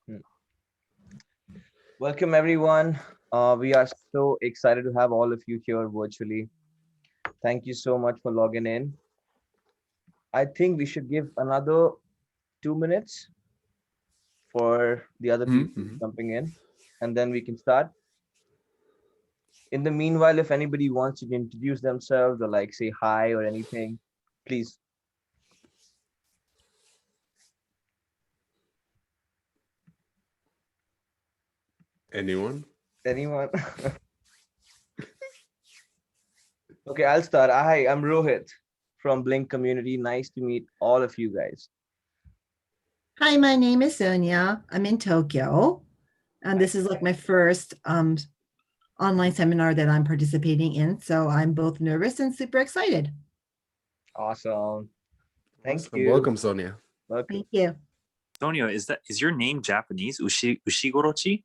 Hmm. Welcome, everyone. We are so excited to have all of you here virtually. Thank you so much for logging in. I think we should give another 2 minutes for the other people jumping in, and then we can start. In the meanwhile, if anybody wants to introduce themselves or like say hi or anything, please. Anyone? Anyone? Okay, I'll start. Hi, I'm Rohit from Blink Community. Nice to meet all of you guys. Hi, my name is Sonia. I'm in Tokyo, and this is like my first online seminar that I'm participating in. So I'm both nervous and super excited. Awesome. Thank you. Welcome, Sonia. Welcome. Thank you. Sonia, is your name Japanese? Ushigorochi?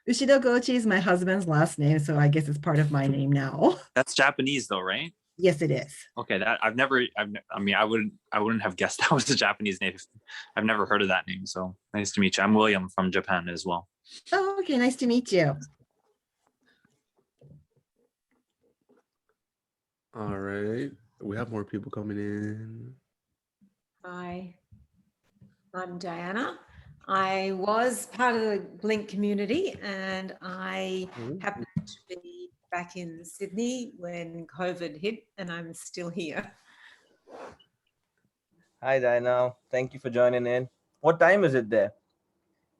Ushidogochi is my husband's last name, so I guess it's part of my name now. That's Japanese though, right? Yes, it is. Okay, that I wouldn't have guessed that was a Japanese name. I've never heard of that name. So nice to meet you. I'm William from Japan as well. Oh, okay. Nice to meet you. All right. We have more people coming in. Hi, I'm Diana. I was part of the Blink community and I happened to be back in Sydney when COVID hit and I'm still here. Hi, Diana. Thank you for joining in. What time is it there?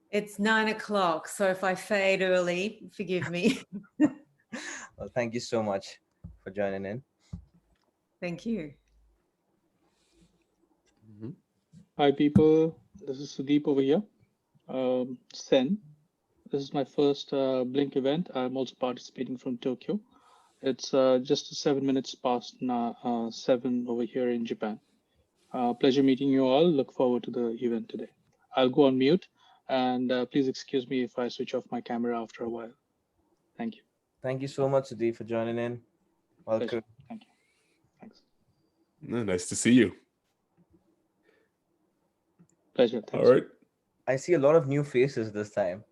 It's 9 o'clock, so if I fade early, forgive me. Well, thank you so much for joining in. Thank you. Hi, people. This is Sudeep over here. Sen. This is my first Blink event. I'm also participating from Tokyo. It's just 7 minutes past 7 over here in Japan. Pleasure meeting you all. Look forward to the event today. I'll go on mute and please excuse me if I switch off my camera after a while. Thank you. Thank you so much, Sudeep, for joining in. Welcome. Pleasure. Thank you. Thanks. Nice to see you. Pleasure. Thanks. All right. I see a lot of new faces this time.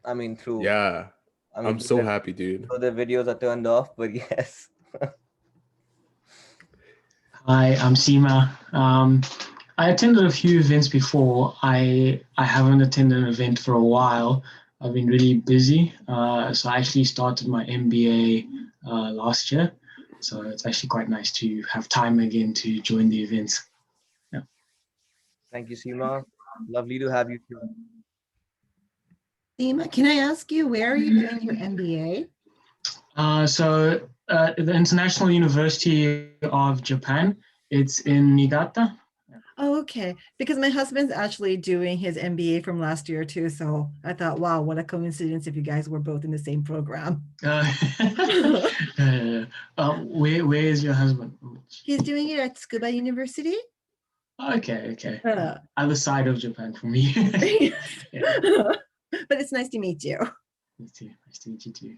I mean, through. Yeah. I'm so happy, dude. So the videos are turned off, but yes. Hi, I'm Seema. I attended a few events before. I haven't attended an event for a while. I've been really busy. So I actually started my MBA last year. So it's actually quite nice to have time again to join the events. Yeah. Thank you, Seema. Lovely to have you too. Seema, can I ask you, where are you doing your MBA? So the International University of Japan, it's in Niigata. Oh, okay. Because my husband's actually doing his MBA from last year too. So I thought, wow, what a coincidence if you guys were both in the same program. Where is your husband? He's doing it at Tsukuba University. Okay. Other side of Japan for me. Yeah. But it's nice to meet you. Nice to meet you too.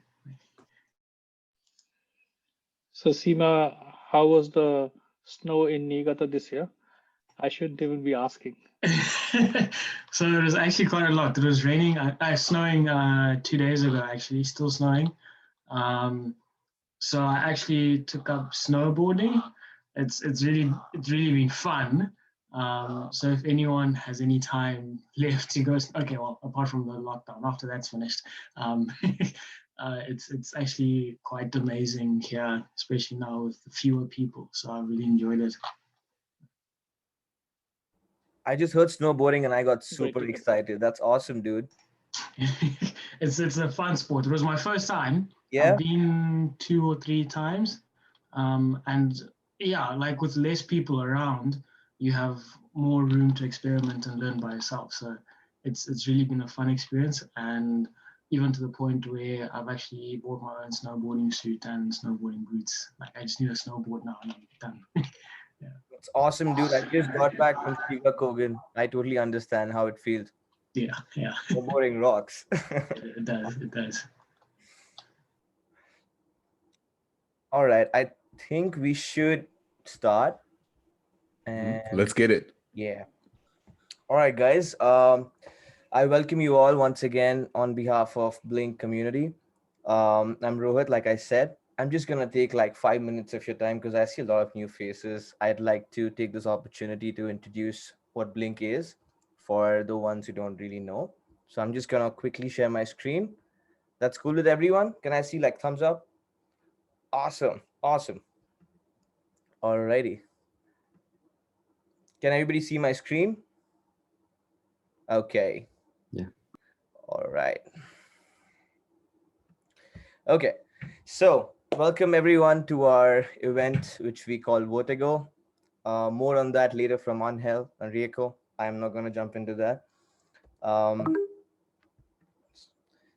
So Seema, how was the snow in Niigata this year? I shouldn't even be asking. So it was actually quite a lot. It was raining, snowing 2 days ago, actually, still snowing. So I actually took up snowboarding. It's really been fun. So if anyone has any time left to go, okay, well, apart from the lockdown, after that's finished, it's actually quite amazing here, especially now with fewer people. So I really enjoyed it. I just heard snowboarding and I got super excited. That's awesome, dude. It's a fun sport. It was my first time. Yeah. I've been 2 or 3 times. And yeah, like with less people around, you have more room to experiment and learn by yourself. So it's really been a fun experience, and even to the point where I've actually bought my own snowboarding suit and snowboarding boots. Like I just need a snowboard now and I'm done. Yeah. It's awesome, dude. I just got back from Shiga Kogan. I totally understand how it feels. Yeah. Snowboarding rocks. It does. All right. I think we should start. And let's get it. Yeah. All right, guys. I welcome you all once again on behalf of Blink community. I'm Rohit, like I said. I'm just going to take like 5 minutes of your time because I see a lot of new faces. I'd like to take this opportunity to introduce what Blink is for the ones who don't really know. So I'm just going to quickly share my screen. That's cool with everyone. Can I see like thumbs up? Awesome. Awesome. Alrighty. Can everybody see my screen? Okay. Yeah. All right. Okay. So welcome everyone to our event, which we call Vertigo. More on that later from Angel and Rieko. I'm not going to jump into that.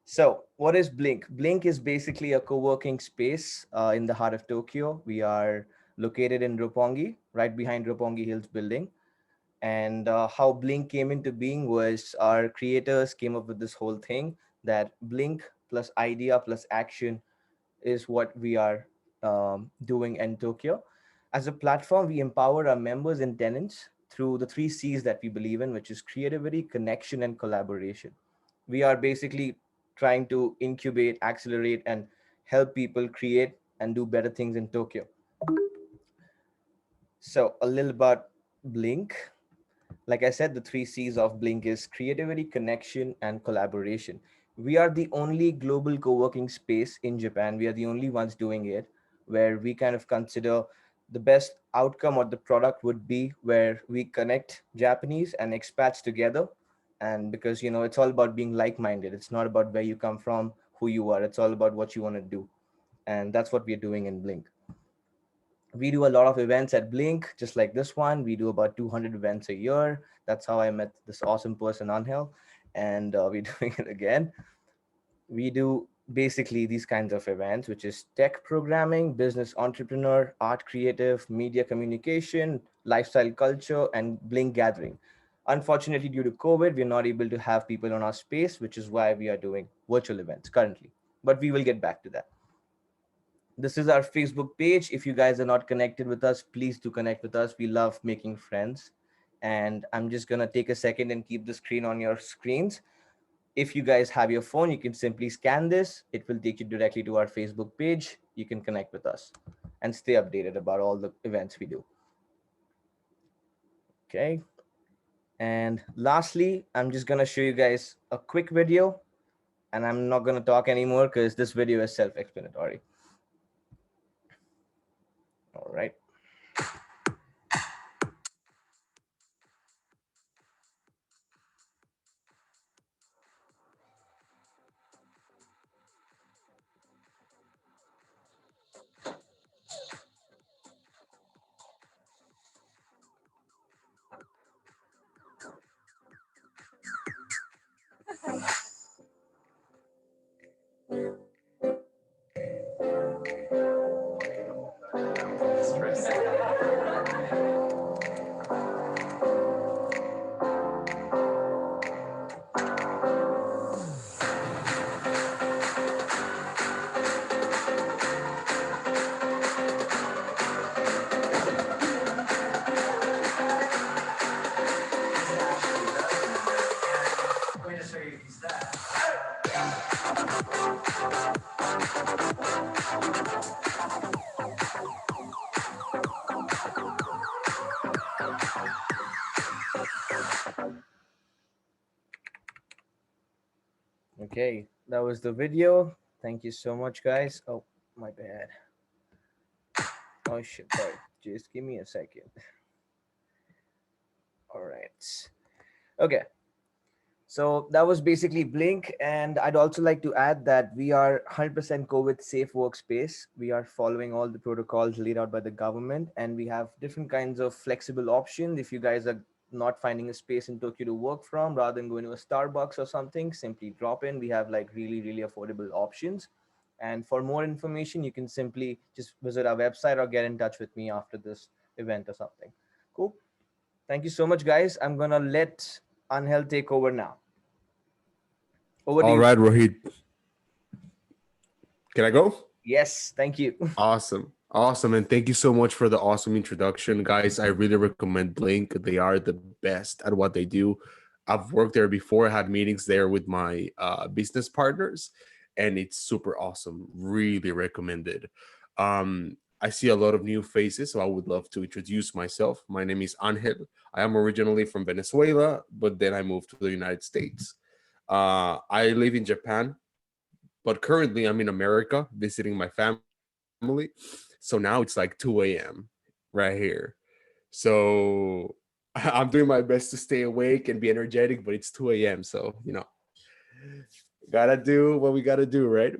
So what is Blink? Blink is basically a co-working space in the heart of Tokyo. We are located in Roppongi, right behind Roppongi Hills building. And how Blink came into being was our creators came up with this whole thing that Blink plus idea plus action is what we are doing in Tokyo. As a platform, we empower our members and tenants through the 3 C's that we believe in, which is creativity, connection, and collaboration. We are basically trying to incubate, accelerate, and help people create and do better things in Tokyo. So a little about Blink. Like I said, the 3 C's of Blink is creativity, connection, and collaboration. We are the only global co-working space in Japan. We are the only ones doing it, where we kind of consider the best outcome or the product would be where we connect Japanese and expats together. And because, it's all about being like-minded. It's not about where you come from, who you are. It's all about what you want to do. And that's what we're doing in Blink. We do a lot of events at Blink, just like this one. We do about 200 events a year. That's how I met this awesome person, Angel, and we're doing it again. We do basically these kinds of events, which is tech programming, business entrepreneur, art creative, media communication, lifestyle culture, and Blink gathering. Unfortunately, due to COVID, we're not able to have people on our space, which is why we are doing virtual events currently. But we will get back to that. This is our Facebook page. If you guys are not connected with us, please do connect with us. We love making friends. And I'm just going to take a second and keep the screen on your screens. If you guys have your phone, you can simply scan this. It will take you directly to our Facebook page. You can connect with us and stay updated about all the events we do. Okay. And lastly, I'm just going to show you guys a quick video. And I'm not going to talk anymore because this video is self-explanatory. All right. Okay, that was the video. Thank you so much, guys. Oh, my bad. Oh, shit. Sorry. Just give me a second. All right. Okay. So that was basically Blink. And I'd also like to add that we are 100% COVID safe workspace. We are following all the protocols laid out by the government, and we have different kinds of flexible options. If you guys are not finding a space in Tokyo to work from, rather than going to a Starbucks or something, simply drop in. We have like really, really affordable options. And for more information, you can simply just visit our website or get in touch with me after this event or something. Cool. Thank you so much, guys. I'm going to let Angel take over now. Over to All you. right, Rohit. Can I go? Yes, thank you. Awesome. Awesome. And thank you so much for the awesome introduction, guys. I really recommend Blink. They are the best at what they do. I've worked there before. I had meetings there with my business partners, and it's super awesome. Really recommended. I see a lot of new faces, so I would love to introduce myself. My name is Angel. I am originally from Venezuela, but then I moved to the United States. I live in Japan, but currently I'm in America visiting my family. So now it's like 2 a.m. right here. So I'm doing my best to stay awake and be energetic, but it's 2 a.m. So, gotta do what we gotta do, right?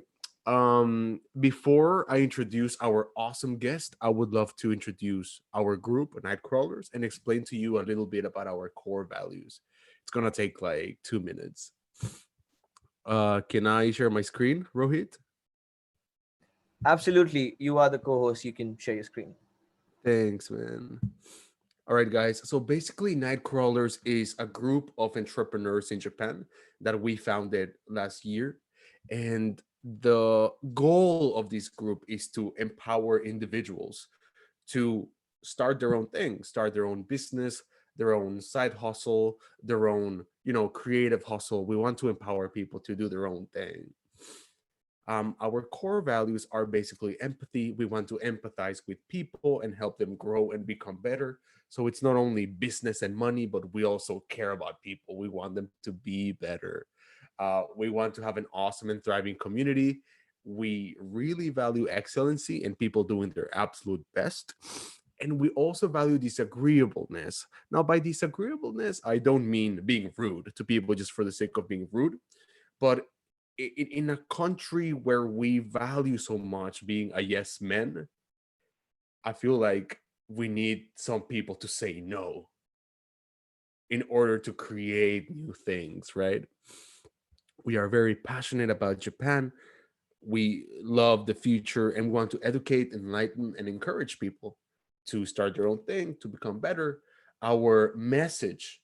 Before I introduce our awesome guest, I would love to introduce our group, Nightcrawlers, and explain to you a little bit about our core values. It's gonna take like 2 minutes. Can I share my screen, Rohit? Absolutely. You are the co-host. You can share your screen. Thanks, man. All right, guys. So basically, Nightcrawlers is a group of entrepreneurs in Japan that we founded last year. And the goal of this group is to empower individuals to start their own thing, start their own business, their own side hustle, their own, creative hustle. We want to empower people to do their own thing. Our core values are basically empathy. We want to empathize with people and help them grow and become better. So it's not only business and money, but we also care about people. We want them to be better. We want to have an awesome and thriving community. We really value excellency and people doing their absolute best. And we also value disagreeableness. Now, by disagreeableness, I don't mean being rude to people just for the sake of being rude, but in a country where we value so much being a yes man, I feel like we need some people to say no in order to create new things, right? We are very passionate about Japan. We love the future and we want to educate, enlighten, and encourage people to start their own thing, to become better. Our message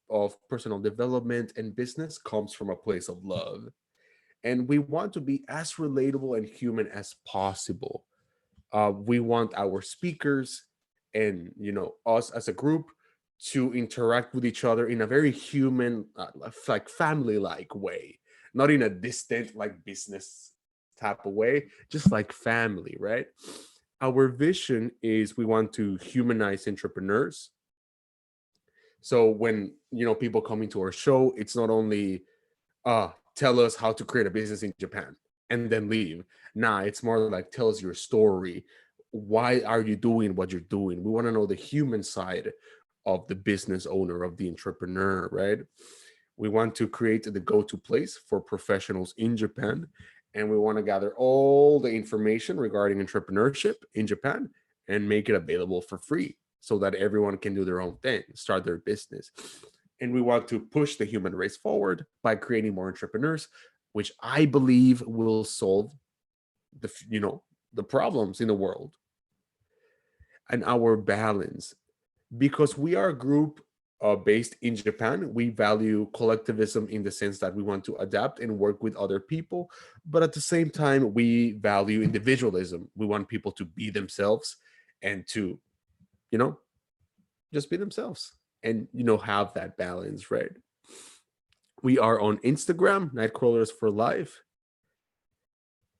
of personal development and business comes from a place of love. And we want to be as relatable and human as possible. We want our speakers and us as a group to interact with each other in a very human, like family-like way, not in a distant like business type of way, just like family, right? Our vision is we want to humanize entrepreneurs. So when people come into our show, it's not only tell us how to create a business in Japan and then leave. Nah, it's more like tell us your story. Why are you doing what you're doing? We want to know the human side of the business owner, of the entrepreneur, right? We want to create the go-to place for professionals in Japan. And we want to gather all the information regarding entrepreneurship in Japan and make it available for free so that everyone can do their own thing, start their business. And we want to push the human race forward by creating more entrepreneurs, which I believe will solve the problems in the world. And our balance, because we are a group based in Japan, we value collectivism in the sense that we want to adapt and work with other people, but at the same time we value individualism. We want people to be themselves and to just be themselves and have that balance, right? We are on Instagram, Nightcrawlers for Life.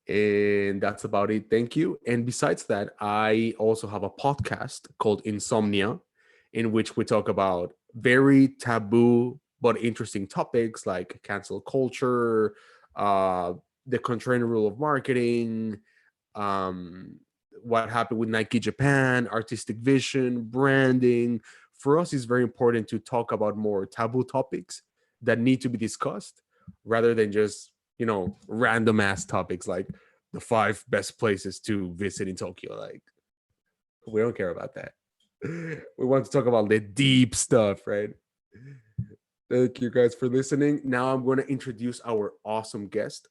And that's about it. Thank you. And besides that, I also have a podcast called Insomnia, in which we talk about very taboo but interesting topics like cancel culture, the contrarian rule of marketing, what happened with Nike Japan, artistic vision, branding. For us, it's very important to talk about more taboo topics that need to be discussed rather than just, random ass topics like the 5 best places to visit in Tokyo. Like, we don't care about that. We want to talk about the deep stuff, right? Thank you guys for listening. Now I'm going to introduce our awesome guest.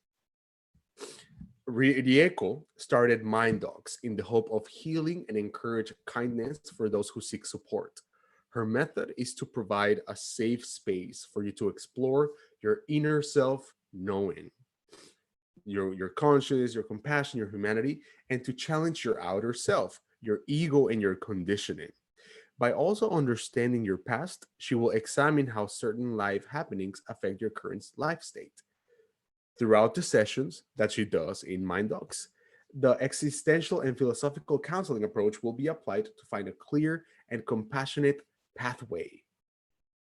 Rieko started Mindox in the hope of healing and encourage kindness for those who seek support. Her method is to provide a safe space for you to explore your inner self knowing, your conscience, your compassion, your humanity, and to challenge your outer self, your ego, and your conditioning. By also understanding your past, she will examine how certain life happenings affect your current life state. Throughout the sessions that she does in Mindox, the existential and philosophical counseling approach will be applied to find a clear and compassionate pathway,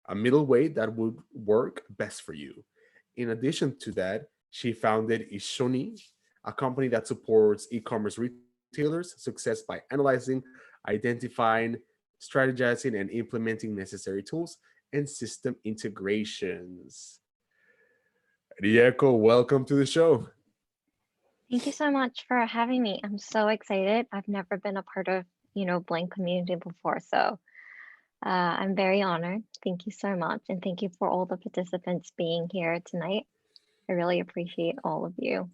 a middle way that would work best for you. In addition to that, she founded Isshoni, a company that supports e-commerce retailers' success by analyzing, identifying, strategizing, and implementing necessary tools and system integrations. Rieko, welcome to the show. Thank you so much for having me. I'm so excited. I've never been a part of, Blink community before, so I'm very honored. Thank you so much, and thank you for all the participants being here tonight. I really appreciate all of you.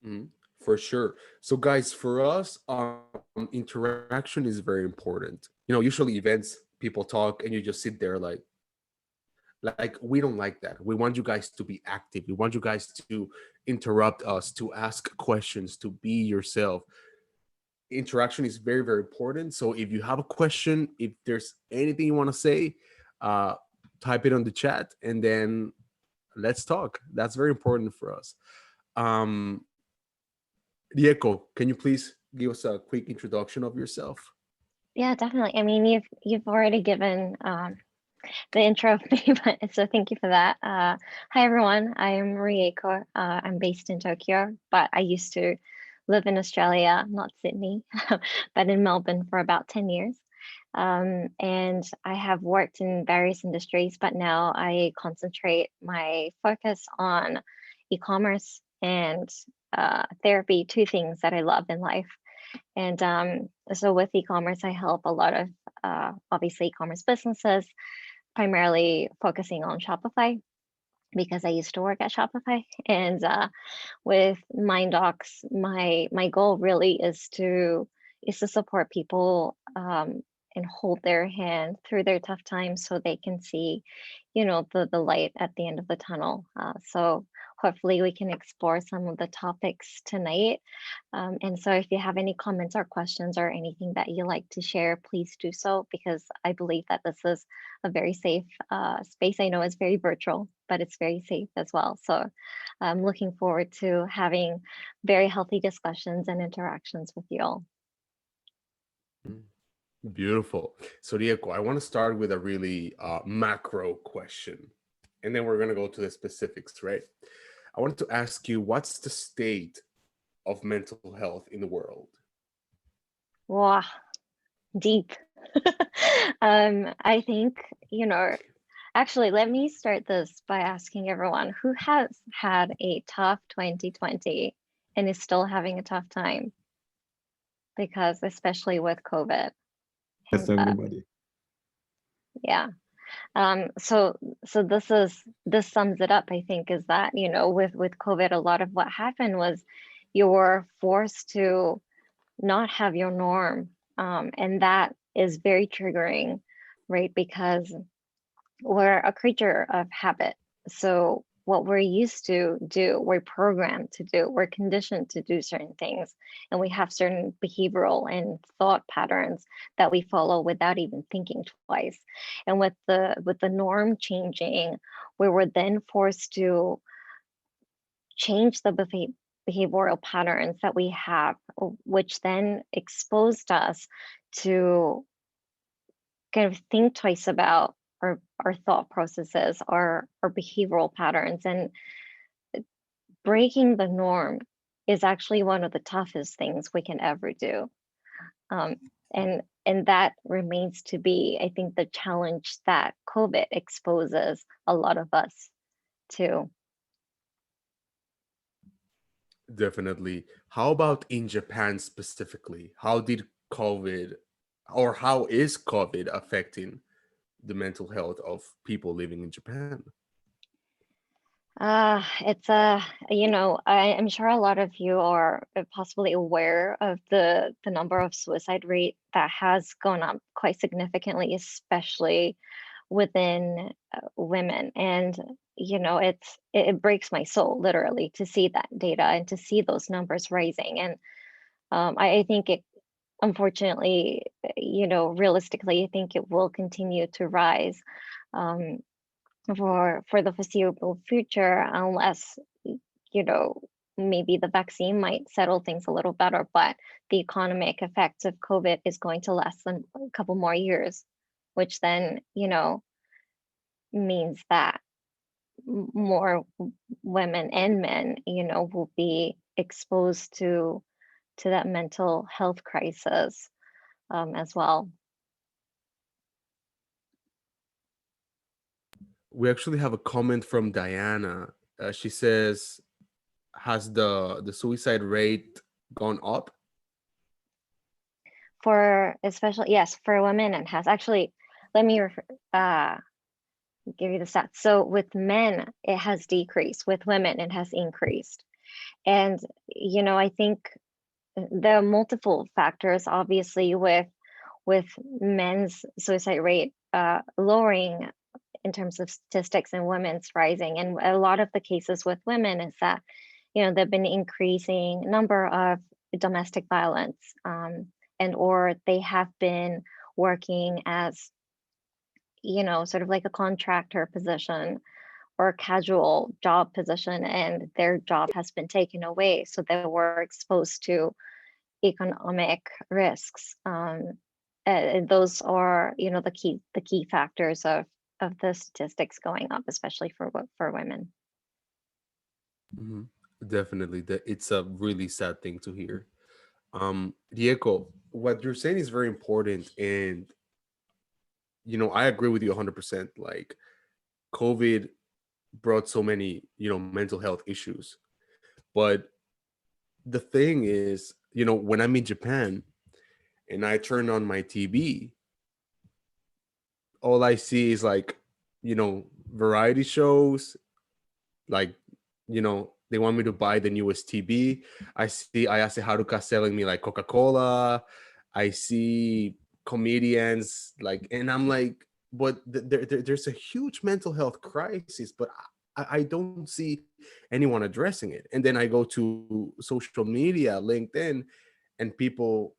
Mhm, for sure. So, guys, for us, interaction is very important. Usually events, people talk, and you just sit there like we don't like that. We want you guys to be active. We want you guys to interrupt us, to ask questions, to be yourself. Interaction is very, very important. So if you have a question, if there's anything you want to say, uh type it on the chat, and then let's talk. That's very important for us. um Rieko, can you please give us a quick introduction of yourself? Yeah, definitely. I mean, you've already given the intro of me, but so thank you for that. Hi everyone, I'm Rieko. I'm based in Tokyo, but I used to live in Australia, not Sydney, but in Melbourne for about 10 years. And I have worked in various industries, but now I concentrate my focus on e-commerce and therapy, two things that I love in life. And so with e-commerce, I help a lot of obviously e-commerce businesses, primarily focusing on Shopify because I used to work at Shopify. And with Mindox, my goal really is to support people and hold their hand through their tough times so they can see, the light at the end of the tunnel. So hopefully we can explore some of the topics tonight. And so if you have any comments or questions or anything that you like to share, please do so, because I believe that this is a very safe space. I know it's very virtual, but it's very safe as well. So I'm looking forward to having very healthy discussions and interactions with you all. Beautiful. So, Rieko, I want to start with a really macro question, and then we're going to go to the specifics, right? I wanted to ask you, what's the state of mental health in the world? Wow, deep. I think, actually, let me start this by asking everyone who has had a tough 2020 and is still having a tough time, because especially with COVID. That's everybody. Yeah. So this sums it up, I think, is that, with COVID, a lot of what happened was you were forced to not have your norm. And that is very triggering, right? Because we're a creature of habit. So what we're used to do, we're programmed to do, we're conditioned to do certain things, and we have certain behavioral and thought patterns that we follow without even thinking twice. And with the norm changing, we were then forced to change the behavioral patterns that we have, which then exposed us to kind of think twice about our thought processes, our behavioral patterns. And breaking the norm is actually one of the toughest things we can ever do. And that remains to be, I think, the challenge that COVID exposes a lot of us to. Definitely. How about in Japan specifically? How did COVID, or how is COVID affecting the mental health of people living in Japan? It's I'm sure a lot of you are possibly aware of the number of suicide rate that has gone up quite significantly, especially within women. And it breaks my soul literally to see that data and to see those numbers rising. And I think unfortunately, realistically, I think it will continue to rise um, for the foreseeable future, unless you know maybe the vaccine might settle things a little better. But the economic effects of COVID is going to last a couple more years, which then means that more women and men will be exposed to that mental health crisis as well. We actually have a comment from Diana. She says, has the suicide rate gone up? For especially, yes, for women, it has actually. Let me give you the stats. So with men, it has decreased. With women, it has increased. And I think there are multiple factors. Obviously, with men's suicide rate lowering in terms of statistics, and women's rising. And a lot of the cases with women is that there've been increasing number of domestic violence, and or they have been working as sort of like a contractor position or a casual job position, and their job has been taken away, so they were exposed to economic risks. And those are the key factors of the statistics going up, especially for women. Mhm. Definitely, that it's a really sad thing to hear. Rieko, what you're saying is very important, and I agree with you 100%. Like, COVID brought so many mental health issues, but the thing is, when I'm in Japan and I turn on my TV, all I see is like variety shows, like they want me to buy the newest TV. I see Ayase Haruka selling me like Coca-Cola. I see comedians like, and I'm like, but there's a huge mental health crisis, but I don't see anyone addressing it. And then I go to social media, LinkedIn, and people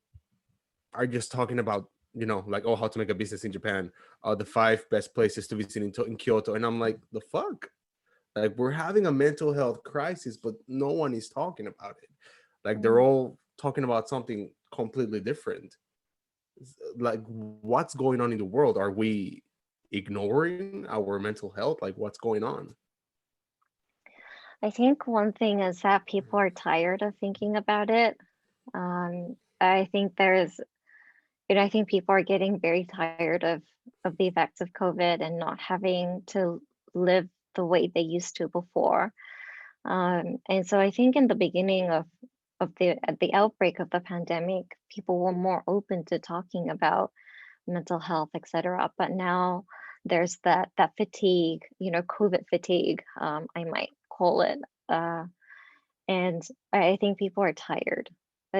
are just talking about like, oh, how to make a business in Japan, the 5 best places to visit in Kyoto, and I'm like, the fuck. Like, we're having a mental health crisis, but no one is talking about it. Like, they're all talking about something completely different. Like, what's going on in the world? Are we ignoring our mental health? Like, what's going on? I think one thing is that people are tired of thinking about it. I think I think people are getting very tired of the effects of COVID and not having to live the way they used to before. And so I think in the beginning of the outbreak of the pandemic, people were more open to talking about mental health, etc. But now there's that fatigue, COVID fatigue, I might call it. And I think people are tired,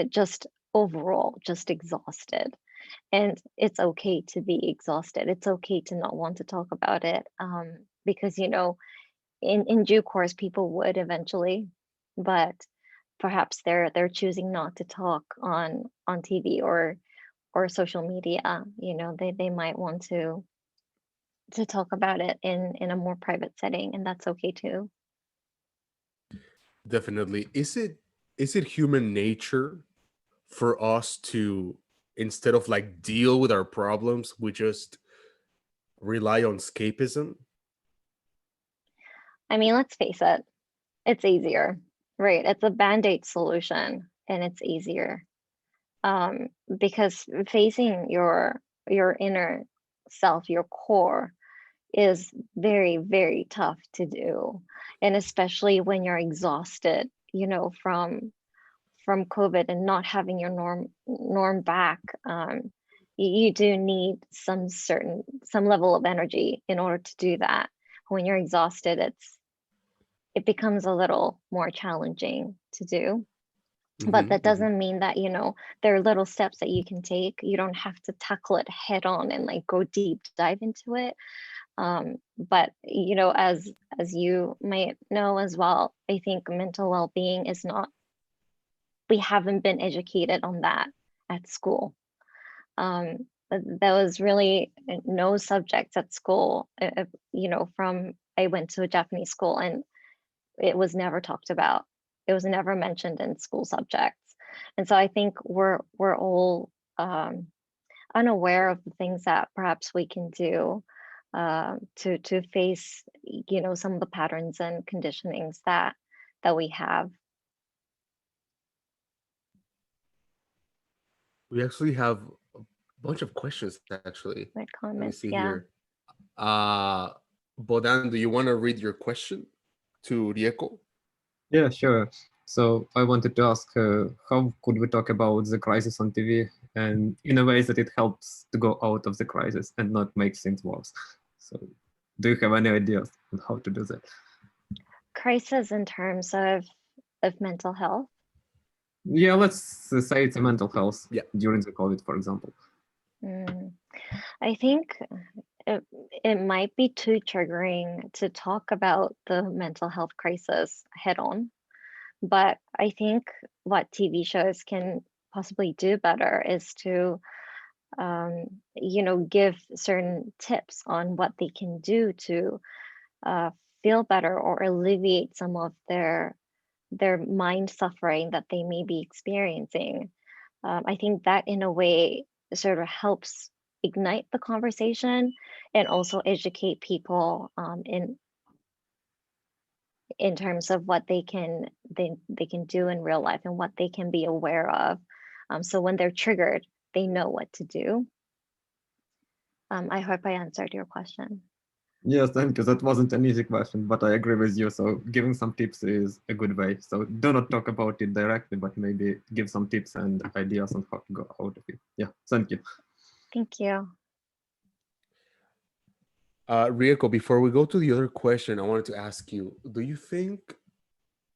just overall, just exhausted. And it's okay to be exhausted. It's okay to not want to talk about it, because in due course people would eventually, but perhaps they're choosing not to talk on TV or social media. They might want to talk about it in a more private setting, and that's okay too. Definitely. Is it human nature for us to, instead of like deal with our problems, we just rely on escapism? I mean, let's face it, it's easier, right? It's a band-aid solution, and it's easier, because facing your inner self, your core, is very, very tough to do. And especially when you're exhausted, from COVID and not having your norm back. You do need some level of energy in order to do that. When you're exhausted, it becomes a little more challenging to do. But that doesn't mean that there are little steps that you can take. You don't have to tackle it head on and like go deep dive into it. But as you might know as well, I think mental well-being is not, we haven't been educated on that at school. There was really no subjects at school, from I went to a Japanese school, and it was never talked about. It was never mentioned in school subjects. And so I think we're all unaware of the things that perhaps we can do to face, some of the patterns and conditionings that we have. We actually have a bunch of questions actually. Like Let me comments, see yeah. here. Bodan, do you want to read your question to Rieko? Yeah, sure. So I wanted to ask, how could we talk about the crisis on TV and in a way that it helps to go out of the crisis and not make things worse? So do you have any ideas on how to do that? Crisis in terms of mental health. Yeah, let's say it's a mental health during the COVID, for example. I think it might be too triggering to talk about the mental health crisis head on, but I think what TV shows can possibly do better is to give certain tips on what they can do to feel better or alleviate some of their mind suffering that they may be experiencing. I think that in a way sort of helps ignite the conversation and also educate people in terms of what they can do in real life and what they can be aware of. So when they're triggered, they know what to do. I hope I answered your question. Yes, thank you. That wasn't an easy question, but I agree with you. So giving some tips is a good way. So do not talk about it directly, but maybe give some tips and ideas on how to go out of it. Yeah, thank you. Thank you. Rieko, before we go to the other question, I wanted to ask you, do you think,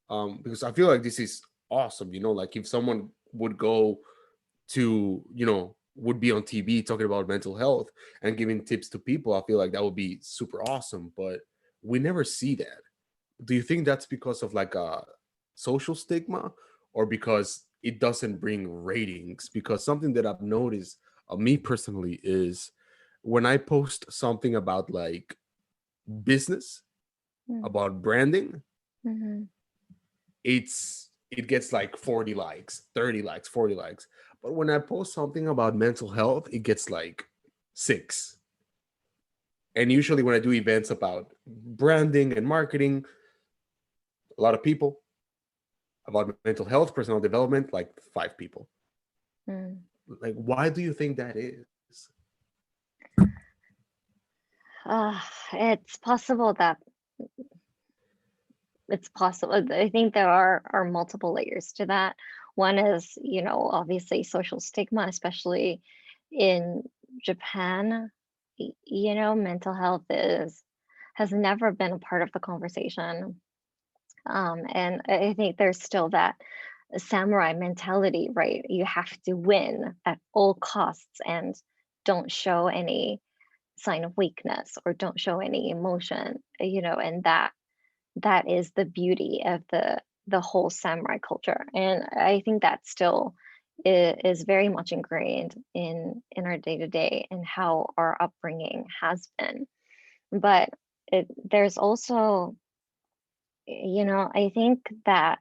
because I feel like this is awesome, like if someone would go to, would be on TV talking about mental health and giving tips to people, I feel like that would be super awesome, but we never see that. Do you think that's because of like a social stigma or because it doesn't bring ratings? Because something that I've noticed, me personally, is when I post something about like business, about branding, it gets like 40 likes, 30 likes, 40 likes. But when I post something about mental health, it gets like 6. And usually when I do events about branding and marketing, a lot of people. About mental health, personal development, like 5 people. Like, why do you think that is? It's possible that I think there are multiple layers to that. One is, obviously social stigma, especially in Japan. Mental health has never been a part of the conversation. And I think there's still that samurai mentality, right? You have to win at all costs and don't show any sign of weakness or don't show any emotion, and that is the beauty of the whole samurai culture. And I think that still is very much ingrained in our day-to-day and how our upbringing has been. But there's also, I think that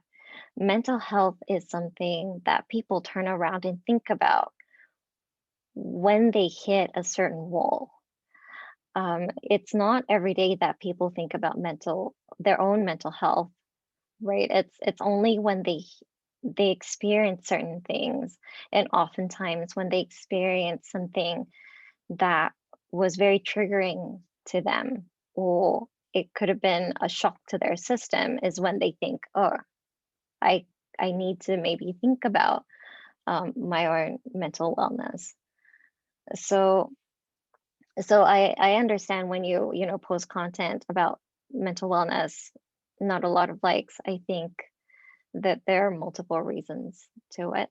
mental health is something that people turn around and think about when they hit a certain wall. It's not every day that people think about their own mental health, right? It's only when they experience certain things, and oftentimes when they experience something that was very triggering to them, or it could have been a shock to their system, is when they think, oh, I need to maybe think about my own mental wellness. So I understand when you post content about mental wellness, not a lot of likes. I think that there are multiple reasons to it.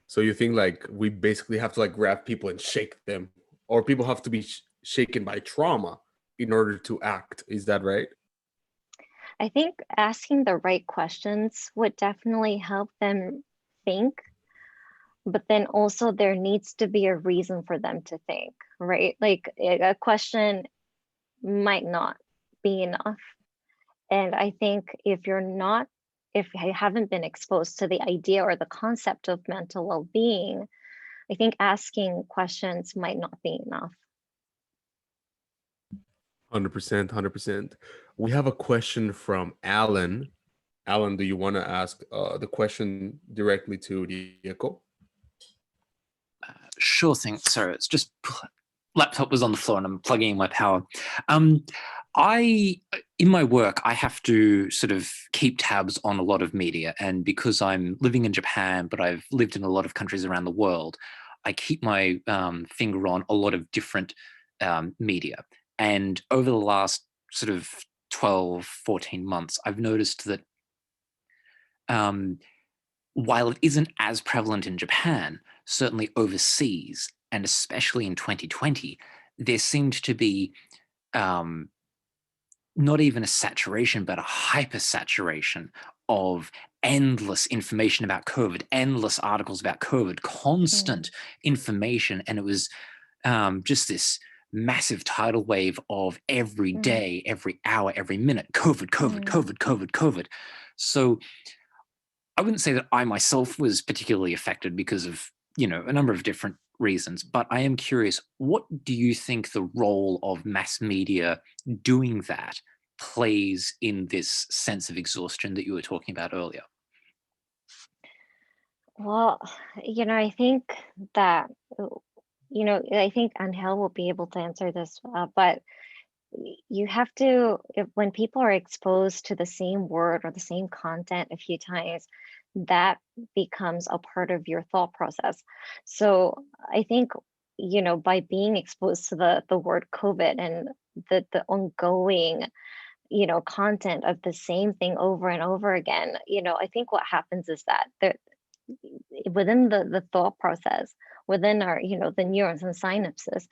So you think like we basically have to like grab people and shake them, or people have to be shaken by trauma in order to act? Is that right? I think asking the right questions would definitely help them think, but then also there needs to be a reason for them to think, right? Like a question might not be enough. And I think if you haven't been exposed to the idea or the concept of mental well-being, I think asking questions might not be enough. 100%, 100%. We have a question from Alan. Alan, do you want to ask the question directly to Rieko? Sure thing. So it's just laptop was on the floor and I'm plugging in my power. In my work, I have to sort of keep tabs on a lot of media, and because I'm living in Japan, but I've lived in a lot of countries around the world, I keep my finger on a lot of different media. And over the last sort of 12, 14 months, I've noticed that while it isn't as prevalent in Japan, certainly overseas, and especially in 2020, there seemed to be not even a saturation, but a hypersaturation of endless information about COVID, endless articles about COVID, constant information. And it was just this massive tidal wave of every day, every hour, every minute, COVID. So I wouldn't say that I myself was particularly affected because of, a number of different reasons, but I am curious, what do you think the role of mass media doing that plays in this sense of exhaustion that you were talking about earlier? Well, I think that, I think Angel will be able to answer this, but you have to, when people are exposed to the same word or the same content a few times, that becomes a part of your thought process. So I think, by being exposed to the word COVID and the ongoing, content of the same thing over and over again, I think what happens is that within the thought process, within our, the neurons and synapses,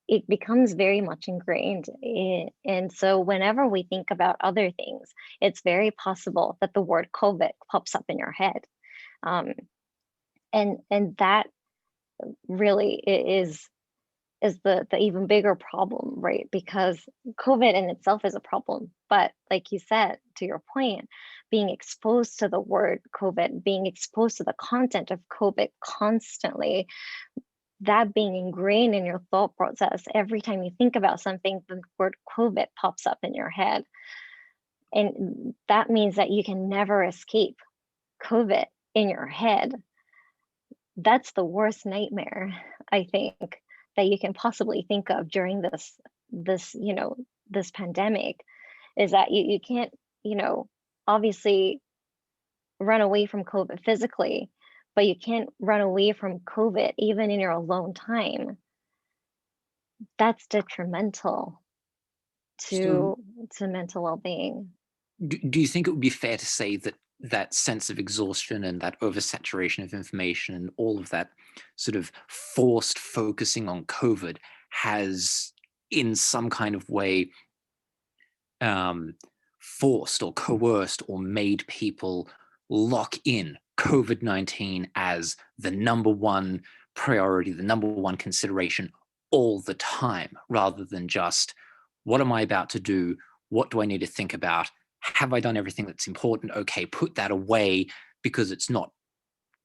it becomes very much ingrained. And so whenever we think about other things, it's very possible that the word COVID pops up in your head. And that really is the even bigger problem, right? Because COVID in itself is a problem. But like you said, to your point, being exposed to the word COVID, being exposed to the content of COVID constantly, that being ingrained in your thought process, every time you think about something, the word COVID pops up in your head. And that means that you can never escape COVID in your head. That's the worst nightmare, I think, that you can possibly think of during this pandemic, is that you can't, obviously run away from COVID physically, but you can't run away from COVID even in your alone time. That's detrimental to mental well-being. Do you think it would be fair to say that that sense of exhaustion and that oversaturation of information and all of that sort of forced focusing on COVID has in some kind of way forced or coerced or made people lock in COVID-19 as the number one priority, the number one consideration all the time, rather than just, what am I about to do? What do I need to think about? Have I done everything that's important? Okay, put that away because it's not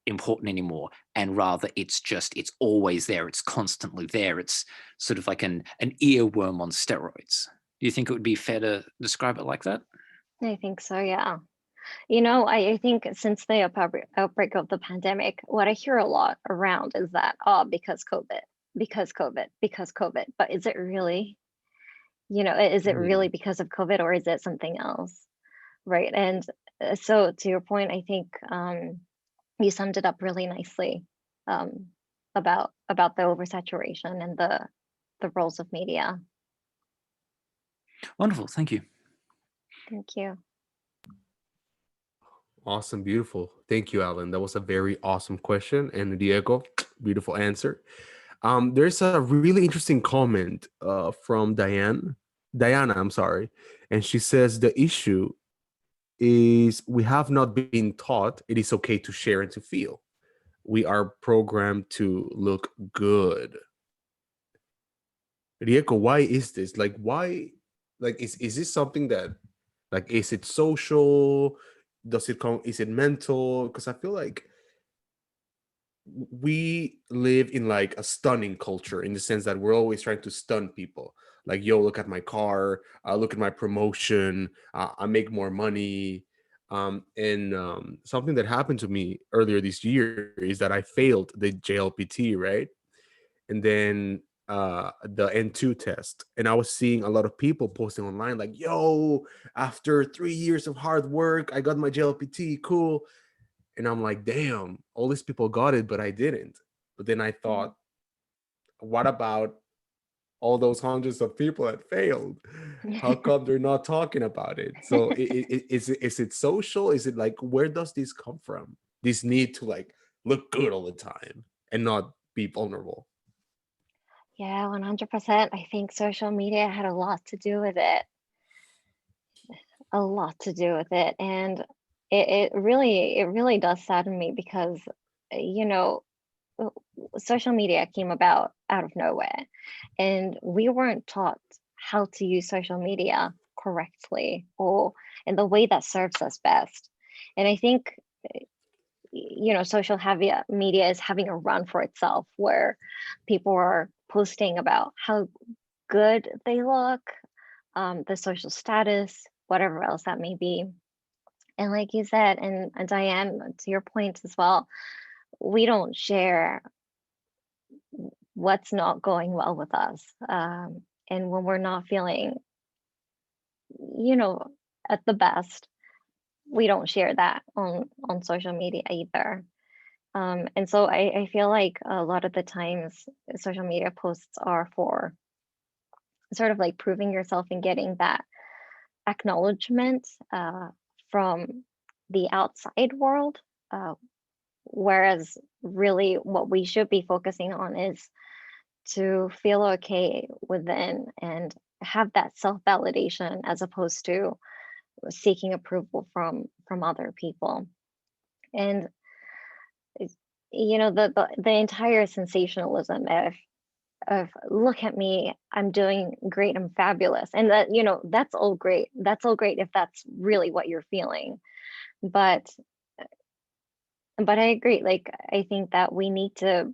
important anymore. And rather it's always there. It's constantly there. It's sort of like an earworm on steroids. Do you think it would be fair to describe it like that? I think so, yeah. I think since the outbreak of the pandemic, what I hear a lot around is that, because COVID. But is it really? Is it really because of COVID, or is it something else? Right. And so to your point, I think you summed it up really nicely about the oversaturation and the roles of media. Wonderful. Thank you. Thank you. Awesome. Beautiful. Thank you, Alan. That was a very awesome question. And Diego, beautiful answer. There's a really interesting comment from Diana, I'm sorry. And she says the issue is we have not been taught it is okay to share and to feel. We are programmed to look good. Rieko, why is this? Like, why? Like, is this something that, like, is it social? Does it come? Is it mental? Because I feel like we live in like a stunning culture in the sense that we're always trying to stun people. Like, yo, look at my car, look at my promotion, I make more money. And something that happened to me earlier this year is that I failed the JLPT, right? And then the N2 test. And I was seeing a lot of people posting online like, yo, after 3 years of hard work, I got my JLPT, cool. And I'm like, damn, all these people got it, but I didn't. But then I thought, what about all those hundreds of people that failed? How come they're not talking about it? So is it social? Is it like, where does this come from? This need to like look good all the time and not be vulnerable. Yeah, 100%. I think social media had a lot to do with it. A lot to do with it. And it really does sadden me because, you know, social media came about out of nowhere, and we weren't taught how to use social media correctly or in the way that serves us best. And I think, you know, social media is having a run for itself, where people are posting about how good they look, the social status, whatever else that may be. And like you said, and Diane, to your point as well, we don't share what's not going well with us. And when we're not feeling, you know, at the best, we don't share that on social media either. And so I feel like a lot of the times social media posts are for sort of like proving yourself and getting that acknowledgement from the outside world. Whereas really what we should be focusing on is to feel okay within and have that self-validation as opposed to seeking approval from other people. And you know, the entire sensationalism of look at me, I'm doing great, I'm fabulous, and that, you know, that's all great if that's really what you're feeling. But I agree, like I think that we need to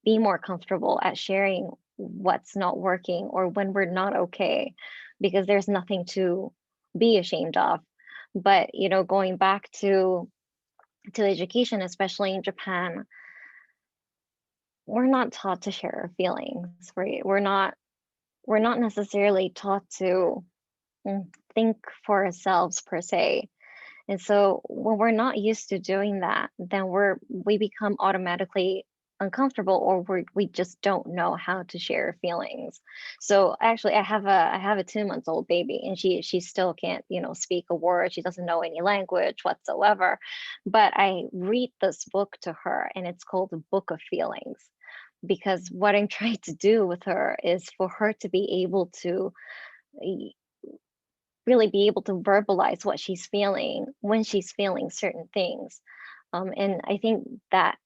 be more comfortable at sharing what's not working or when we're not okay, because there's nothing to be ashamed of. But you know, going back to education, especially in Japan, we're not taught to share our feelings, right? We're not necessarily taught to think for ourselves per se. And so when we're not used to doing that, then we become automatically uncomfortable, or we just don't know how to share feelings. So actually I have a 2-month-old baby, and she still can't, you know, speak a word. She doesn't know any language whatsoever. But I read this book to her, and it's called The Book of Feelings, because what I'm trying to do with her is for her to be able to really be able to verbalize what she's feeling when she's feeling certain things. And I think that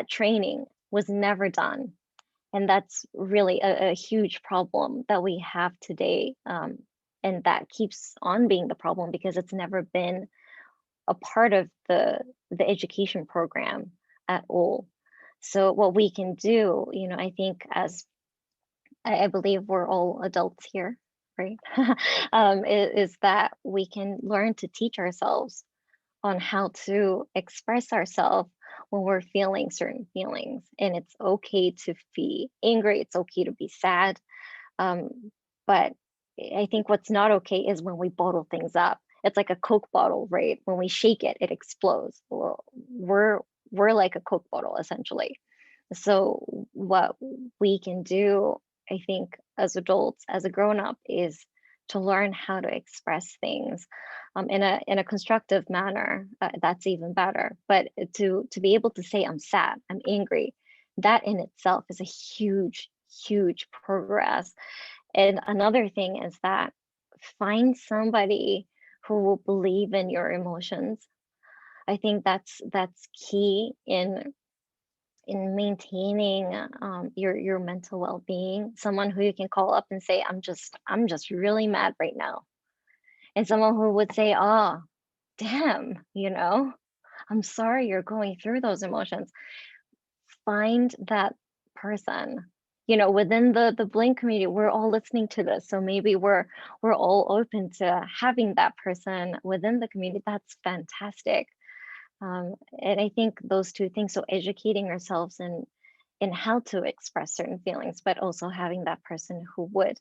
training was never done. And that's really a huge problem that we have today. And that keeps on being the problem because it's never been a part of the education program at all. So what we can do, you know, I think, as I believe we're all adults here, right? Is that we can learn to teach ourselves on how to express ourselves when we're feeling certain feelings. And it's okay to be angry, it's okay to be sad. But I think what's not okay is when we bottle things up. It's like a Coke bottle, right? When we shake it, it explodes. Well, we're like a Coke bottle, essentially. So what we can do, I think, as adults, as a grown-up, is to learn how to express things in a constructive manner. That's even better. But to be able to say, I'm sad, I'm angry, that in itself is a huge progress. And another thing is that find somebody who will believe in your emotions. I think that's key in maintaining your mental well-being. Someone who you can call up and say, I'm just really mad right now. And someone who would say, oh, damn, I'm sorry you're going through those emotions. Find that person. Within the Blink community, we're all listening to this. So maybe we're all open to having that person within the community. That's fantastic. And I think those two things, so educating ourselves in how to express certain feelings, but also having that person who would,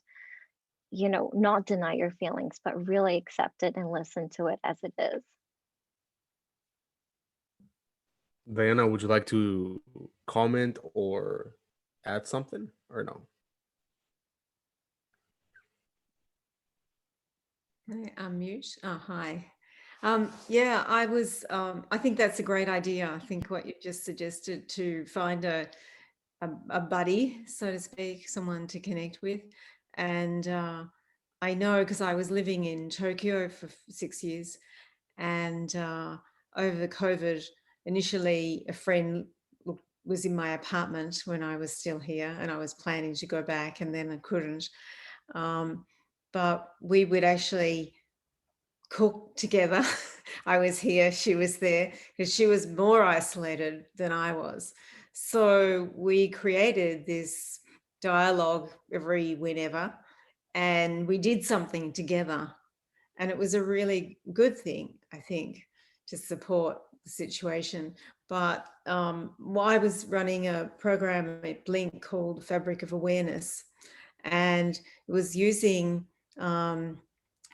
not deny your feelings, but really accept it and listen to it as it is. Diana, would you like to comment or add something or no? Can I unmute? Oh, hi. Yeah, I think that's a great idea. I think what you just suggested, to find a buddy, so to speak, someone to connect with. And I know, because I was living in Tokyo for 6 years, and over the COVID, initially a friend was in my apartment when I was still here, and I was planning to go back, and then I couldn't. But we would actually cook together. I was here, she was there, because she was more isolated than I was. So we created this dialogue every whenever, and we did something together. And it was a really good thing, I think, to support the situation. But I was running a program at Blink called Fabric of Awareness, and it was using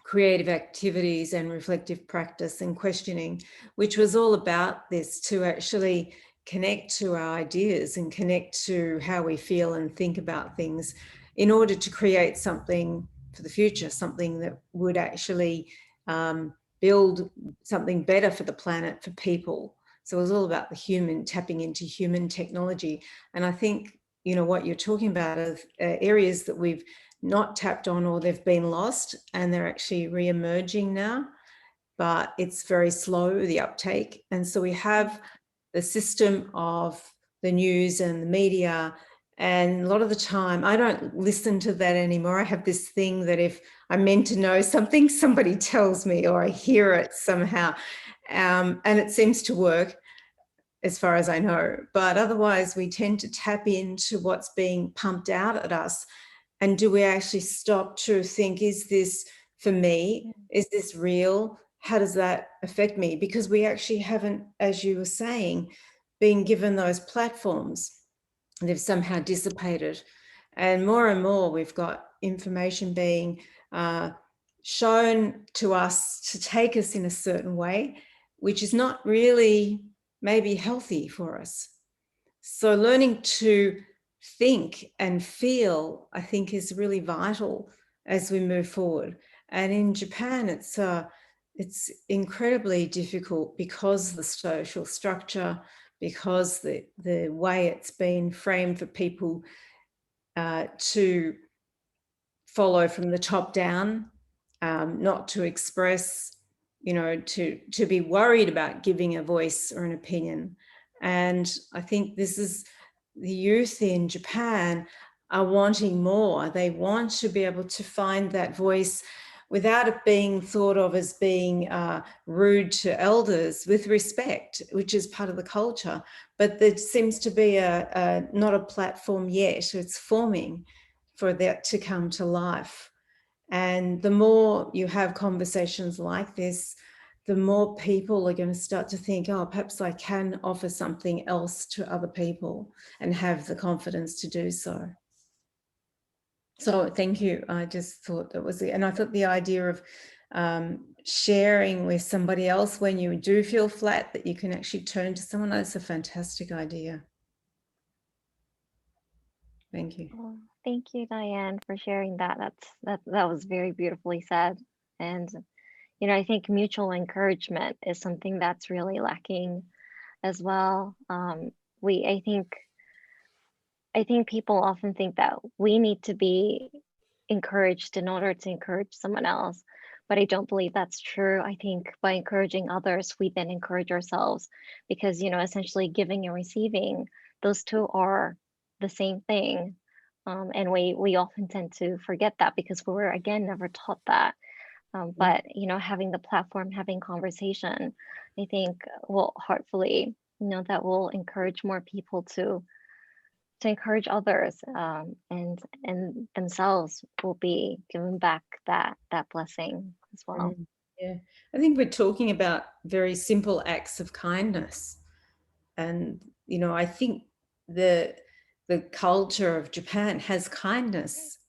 creative activities and reflective practice and questioning, which was all about this, to actually connect to our ideas and connect to how we feel and think about things in order to create something for the future, something that would actually build something better for the planet, for people. So it was all about the human, tapping into human technology. And I think, what you're talking about are areas that we've not tapped on, or they've been lost, and they're actually re-emerging now, but it's very slow, the uptake. And so we have the system of the news and the media, and a lot of the time I don't listen to that anymore. I have this thing that if I'm meant to know something, somebody tells me, or I hear it somehow, and it seems to work as far as I know. But otherwise we tend to tap into what's being pumped out at us. And do we actually stop to think, is this for me? Is this real? How does that affect me? Because we actually haven't, as you were saying, been given those platforms. They've somehow dissipated. And more we've got information being shown to us to take us in a certain way, which is not really maybe healthy for us. So learning to think and feel, I think, is really vital as we move forward. And in Japan, it's incredibly difficult because the social structure, because the way it's been framed for people to follow from the top down, not to express, to be worried about giving a voice or an opinion. And I think this is, the youth in Japan are wanting more. They want to be able to find that voice without it being thought of as being rude to elders, with respect, which is part of the culture. But there seems to be not a platform yet. It's forming for that to come to life. And the more you have conversations like this, the more people are going to start to think, oh, perhaps I can offer something else to other people, and have the confidence to do so. So thank you. I just thought that was it. And I thought the idea of sharing with somebody else when you do feel flat, that you can actually turn to someone, that's a fantastic idea. Thank you. Well, thank you, Diane, for sharing that. That was very beautifully said. And I think mutual encouragement is something that's really lacking as well. I think people often think that we need to be encouraged in order to encourage someone else, but I don't believe that's true. I think by encouraging others, we then encourage ourselves, because, you know, essentially giving and receiving, those two are the same thing. And we often tend to forget that because we were, again, never taught that. But, you know, having the platform, having conversation, I think will hopefully, you know, that will encourage more people to encourage others, and themselves will be given back that blessing as well. Yeah, I think we're talking about very simple acts of kindness, and you know, I think the culture of Japan has kindness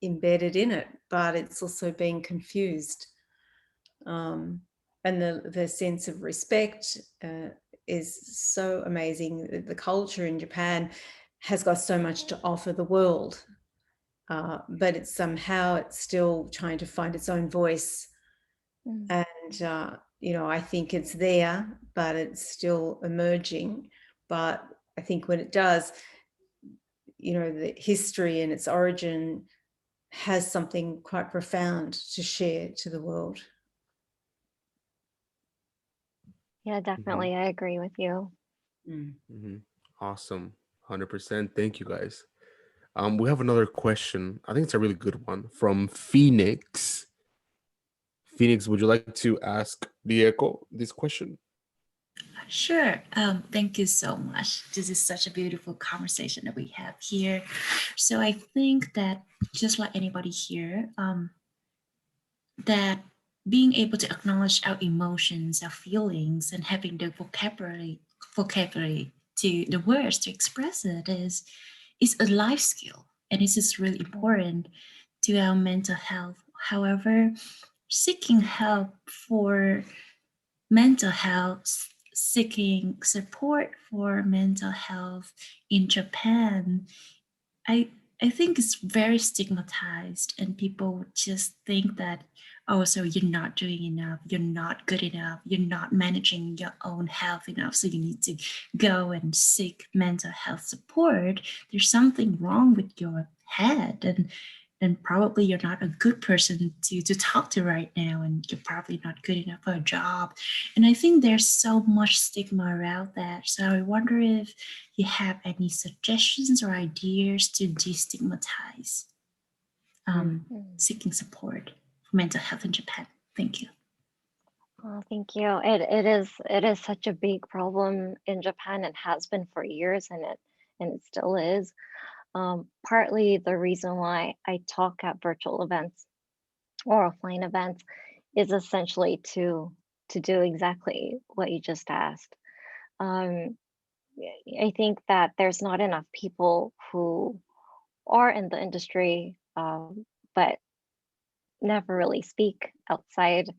embedded in it, but it's also being confused, and the sense of respect is so amazing. The culture in Japan has got so much to offer the world, but it's still trying to find its own voice. And you know, I think it's there, but it's still emerging. But I think when it does, you know, the history and its origin has something quite profound to share to the world. Yeah, definitely. I agree with you. Awesome. 100%. Thank you, guys. We have another question. I think it's a really good one from Phoenix. Phoenix, would you like to ask Rieko this question? Sure. Thank you so much. This is such a beautiful conversation that we have here. So I think that just like anybody here, that being able to acknowledge our emotions, our feelings, and having the vocabulary to the words to express it is a life skill, and this is really important to our mental health. However, seeking help for mental health, seeking support for mental health in Japan, I think it's very stigmatized, and people would just think that, oh, so you're not doing enough, you're not good enough, you're not managing your own health enough, so you need to go and seek mental health support. There's something wrong with your head, and probably you're not a good person to talk to right now, and you're probably not good enough for a job. And I think there's so much stigma around that. So I wonder if you have any suggestions or ideas to destigmatize seeking support for mental health in Japan. Thank you. Oh, thank you. It is such a big problem in Japan. It has been for years, and it still is. Partly the reason why I talk at virtual events or offline events is essentially to do exactly what you just asked. I think that there's not enough people who are in the industry, but never really speak outside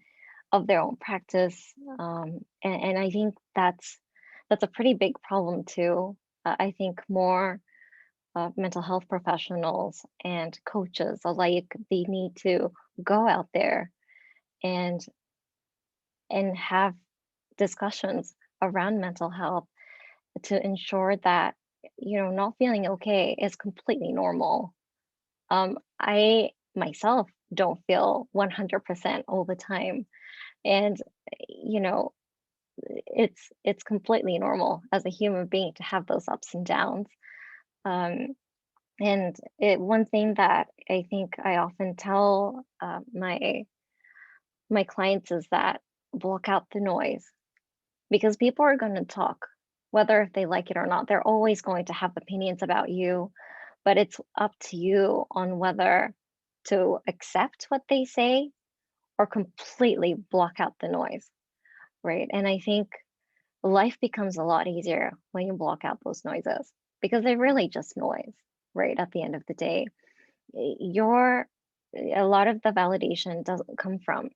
of their own practice, and I think that's a pretty big problem too. I think more mental health professionals and coaches alike, they need to go out there and have discussions around mental health to ensure that, you know, not feeling okay is completely normal. I myself don't feel 100% all the time, and you know, it's completely normal as a human being to have those ups and downs. And one thing that I think I often tell my clients is that block out the noise, because people are going to talk, whether if they like it or not. They're always going to have opinions about you, but it's up to you on whether to accept what they say or completely block out the noise, right? And I think life becomes a lot easier when you block out those noises, because they're really just noise, right? At the end of the day, a lot of the validation doesn't come from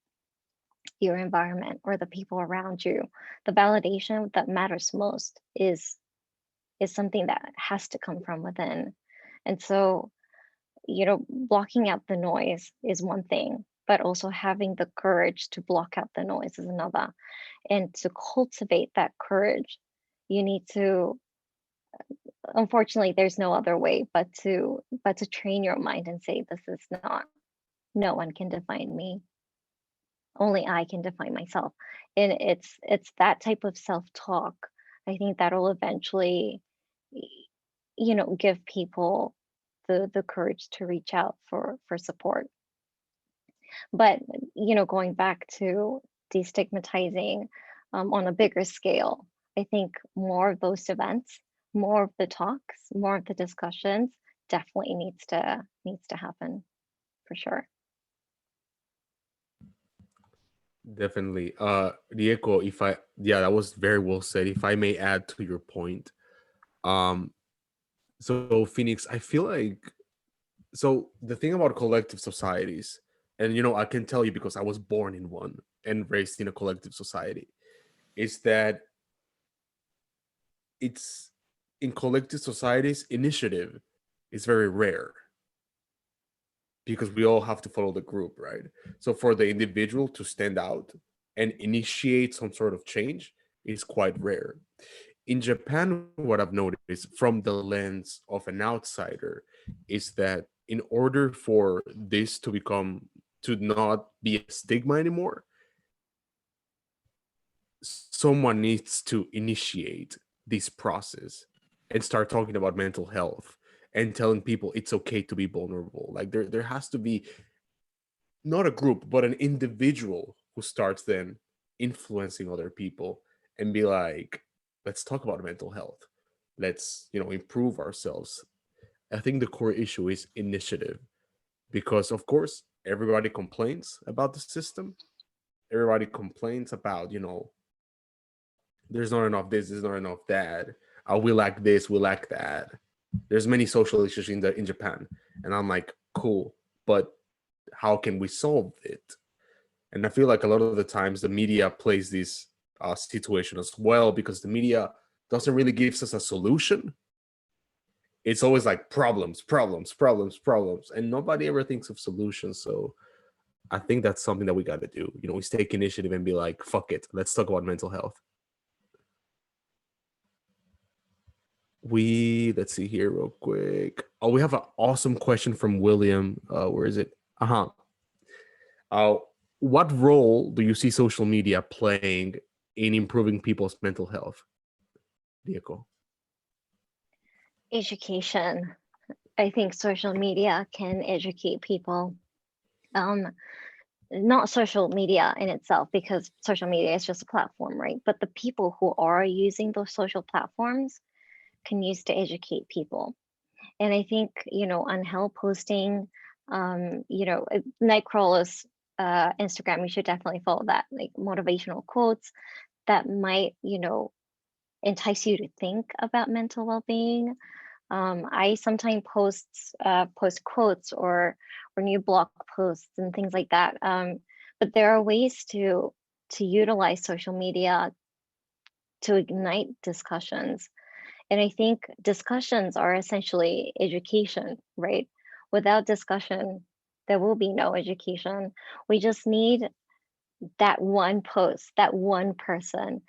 your environment or the people around you. The validation that matters most is something that has to come from within. And so, you know, blocking out the noise is one thing, but also having the courage to block out the noise is another. And to cultivate that courage, you need to, unfortunately, there's no other way but to train your mind and say, this is not, no one can define me. only I can define myself. And it's that type of self-talk, I think, that'll eventually, give people the courage to reach out for support. But going back to destigmatizing on a bigger scale, I think more of those events, more of the talks, more of the discussions definitely needs to happen, for sure. Definitely. Rieko, that was very well said. If I may add to your point, so Phoenix, I feel like, so the thing about collective societies, and I can tell you because I was born in one and raised in a collective society, is that it's in collective societies, initiative is very rare because we all have to follow the group, right? So for the individual to stand out and initiate some sort of change is quite rare. In Japan, what I've noticed from the lens of an outsider is that in order for this to not be a stigma anymore, someone needs to initiate this process and start talking about mental health and telling people it's okay to be vulnerable. Like there has to be not a group, but an individual who starts then influencing other people and be like, let's talk about mental health. Let's, improve ourselves. I think the core issue is initiative because, of course, everybody complains about the system. Everybody complains about, there's not enough this, there's not enough that. We lack this, we lack that. There's many social issues in Japan. And I'm like, cool, but how can we solve it? And I feel like a lot of the times the media plays this situation as well because the media doesn't really give us a solution. It's always like problems, and nobody ever thinks of solutions. So I think that's something that we got to do. We take initiative and be like, fuck it, let's talk about mental health. Let's see here real quick. Oh, we have an awesome question from William. Where is it? What role do you see social media playing in improving people's mental health? Rieko. Education. I think social media can educate people. Not social media in itself, because social media is just a platform, right? But the people who are using those social platforms can use to educate people. And I think, on hell posting, Nightcrawler's Instagram, you should definitely follow that, like motivational quotes that might, entice you to think about mental well-being. I sometimes post quotes or new blog posts and things like that. But there are ways to utilize social media to ignite discussions. And I think discussions are essentially education, right? Without discussion, there will be no education. We just need that one post, that one person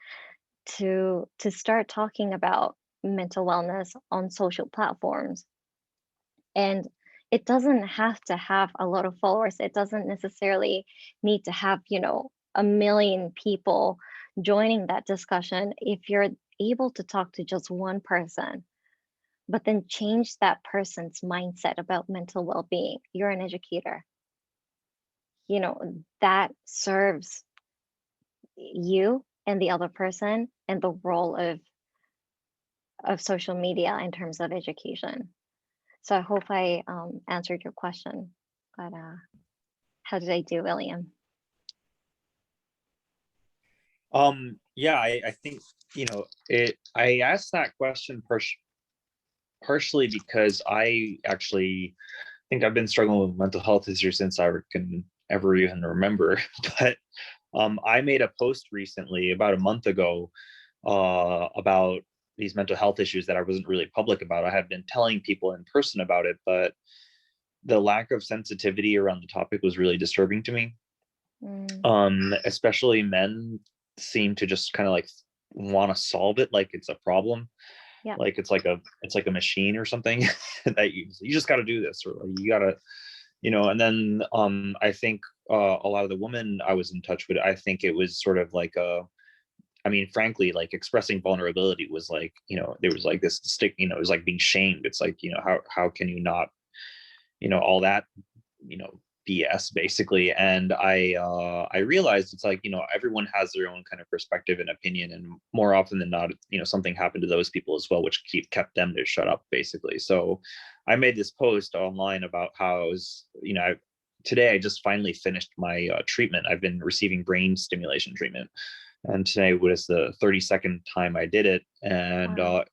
to start talking about mental wellness on social platforms. And it doesn't have to have a lot of followers. It doesn't necessarily need to have, 1 million people joining that discussion. If you're able to talk to just one person, but then change that person's mindset about mental well-being, you're an educator. That serves you and the other person and the role of social media in terms of education. So I hope I answered your question, but how did I do, William? Yeah, I think, I asked that question partially because I actually think I've been struggling with mental health issues since I can ever even remember. But I made a post recently, about a month ago, about these mental health issues that I wasn't really public about. I had been telling people in person about it, but the lack of sensitivity around the topic was really disturbing to me. Especially men seem to just kind of like want to solve it like it's a problem. Yeah. Like it's like a machine or something that you just got to do this, or like you got to, and then I think a lot of the women I was in touch with, I think it was sort of like I mean, frankly, like expressing vulnerability was like, there was like this stick, it was like being shamed. It's like, how can you not, all that, BS basically. And I realized it's like, everyone has their own kind of perspective and opinion, and more often than not, something happened to those people as well, which kept them to shut up basically. So I made this post online about how I was, today I just finally finished my treatment. I've been receiving brain stimulation treatment, and today was the 32nd time I did it. And Wow.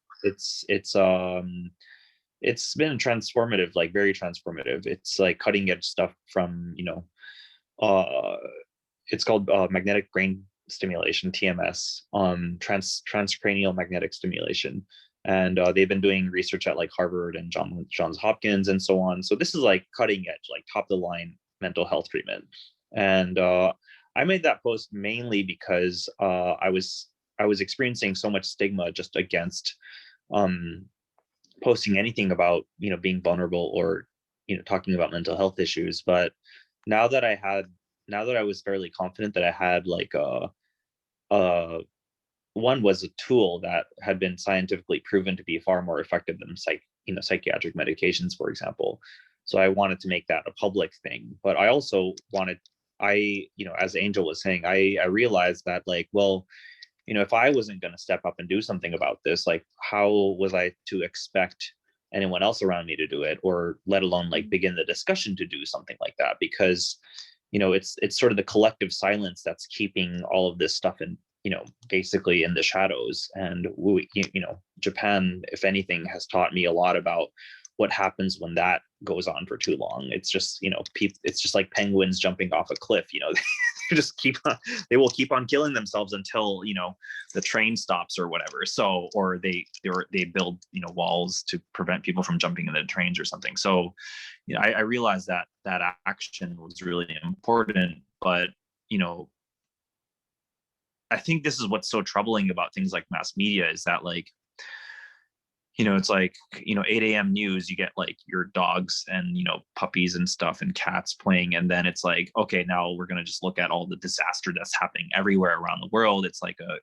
it's been transformative, like very transformative. It's like cutting edge stuff from, it's called magnetic brain stimulation, TMS, transcranial magnetic stimulation. And they've been doing research at like Harvard and Johns Hopkins and so on. So this is like cutting edge, like top of the line mental health treatment. And I made that post mainly because I was experiencing so much stigma just against posting anything about being vulnerable or talking about mental health issues. But now that I was fairly confident that I had like one was a tool that had been scientifically proven to be far more effective than psychiatric medications, for example. So I wanted to make that a public thing. But I also wanted, as Angel was saying, I realized that like, well, if I wasn't going to step up and do something about this, like how was I to expect anyone else around me to do it, or let alone like begin the discussion to do something like that? Because, it's sort of the collective silence that's keeping all of this stuff in, basically in the shadows. And Japan, if anything, has taught me a lot about what happens when that goes on for too long. It's just, it's just like penguins jumping off a cliff, they just they will keep on killing themselves until, the train stops or whatever. So, or they build, walls to prevent people from jumping into the trains or something. So, I realized that action was really important, but, I think this is what's so troubling about things like mass media is that like, it's like, 8 a.m. news, you get like your dogs and, puppies and stuff and cats playing. And then it's like, okay, now we're going to just look at all the disaster that's happening everywhere around the world. It's like a,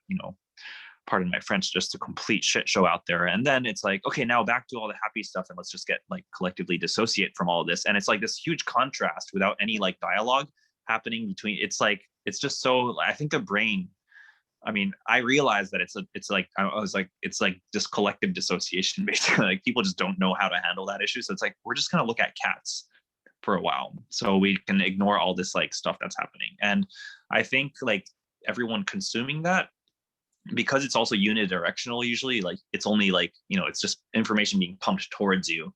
pardon my French, just a complete shit show out there. And then it's like, okay, now back to all the happy stuff, and let's just get like collectively dissociate from all of this. And it's like this huge contrast without any like dialogue happening between. It's like, it's just so, I think the brain, I mean, I realized that it's like this collective dissociation, basically. Like people just don't know how to handle that issue. So it's like, we're just going to look at cats for a while so we can ignore all this like stuff that's happening. And I think like everyone consuming that, because it's also unidirectional, usually like it's only like, it's just information being pumped towards you.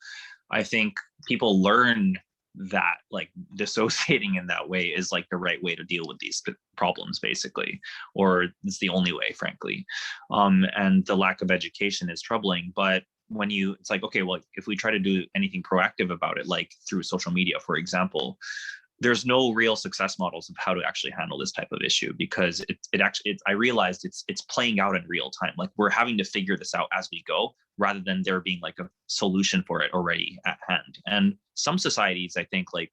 I think people learn that like dissociating in that way is like the right way to deal with these problems, basically, or it's the only way, frankly. And the lack of education is troubling. But when it's like, okay, well, if we try to do anything proactive about it, like through social media, for example, there's no real success models of how to actually handle this type of issue, because I realized it's playing out in real time. Like we're having to figure this out as we go, rather than there being like a solution for it already at hand. And some societies, I think like,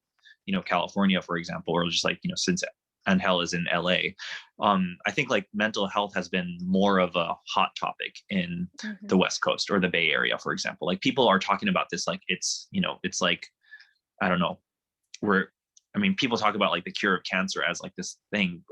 California, for example, or just like, since Angel is in LA, I think like mental health has been more of a hot topic in the West Coast or the Bay Area, for example. Like people are talking about this, like it's like, I don't know, people talk about like the cure of cancer as like this thing,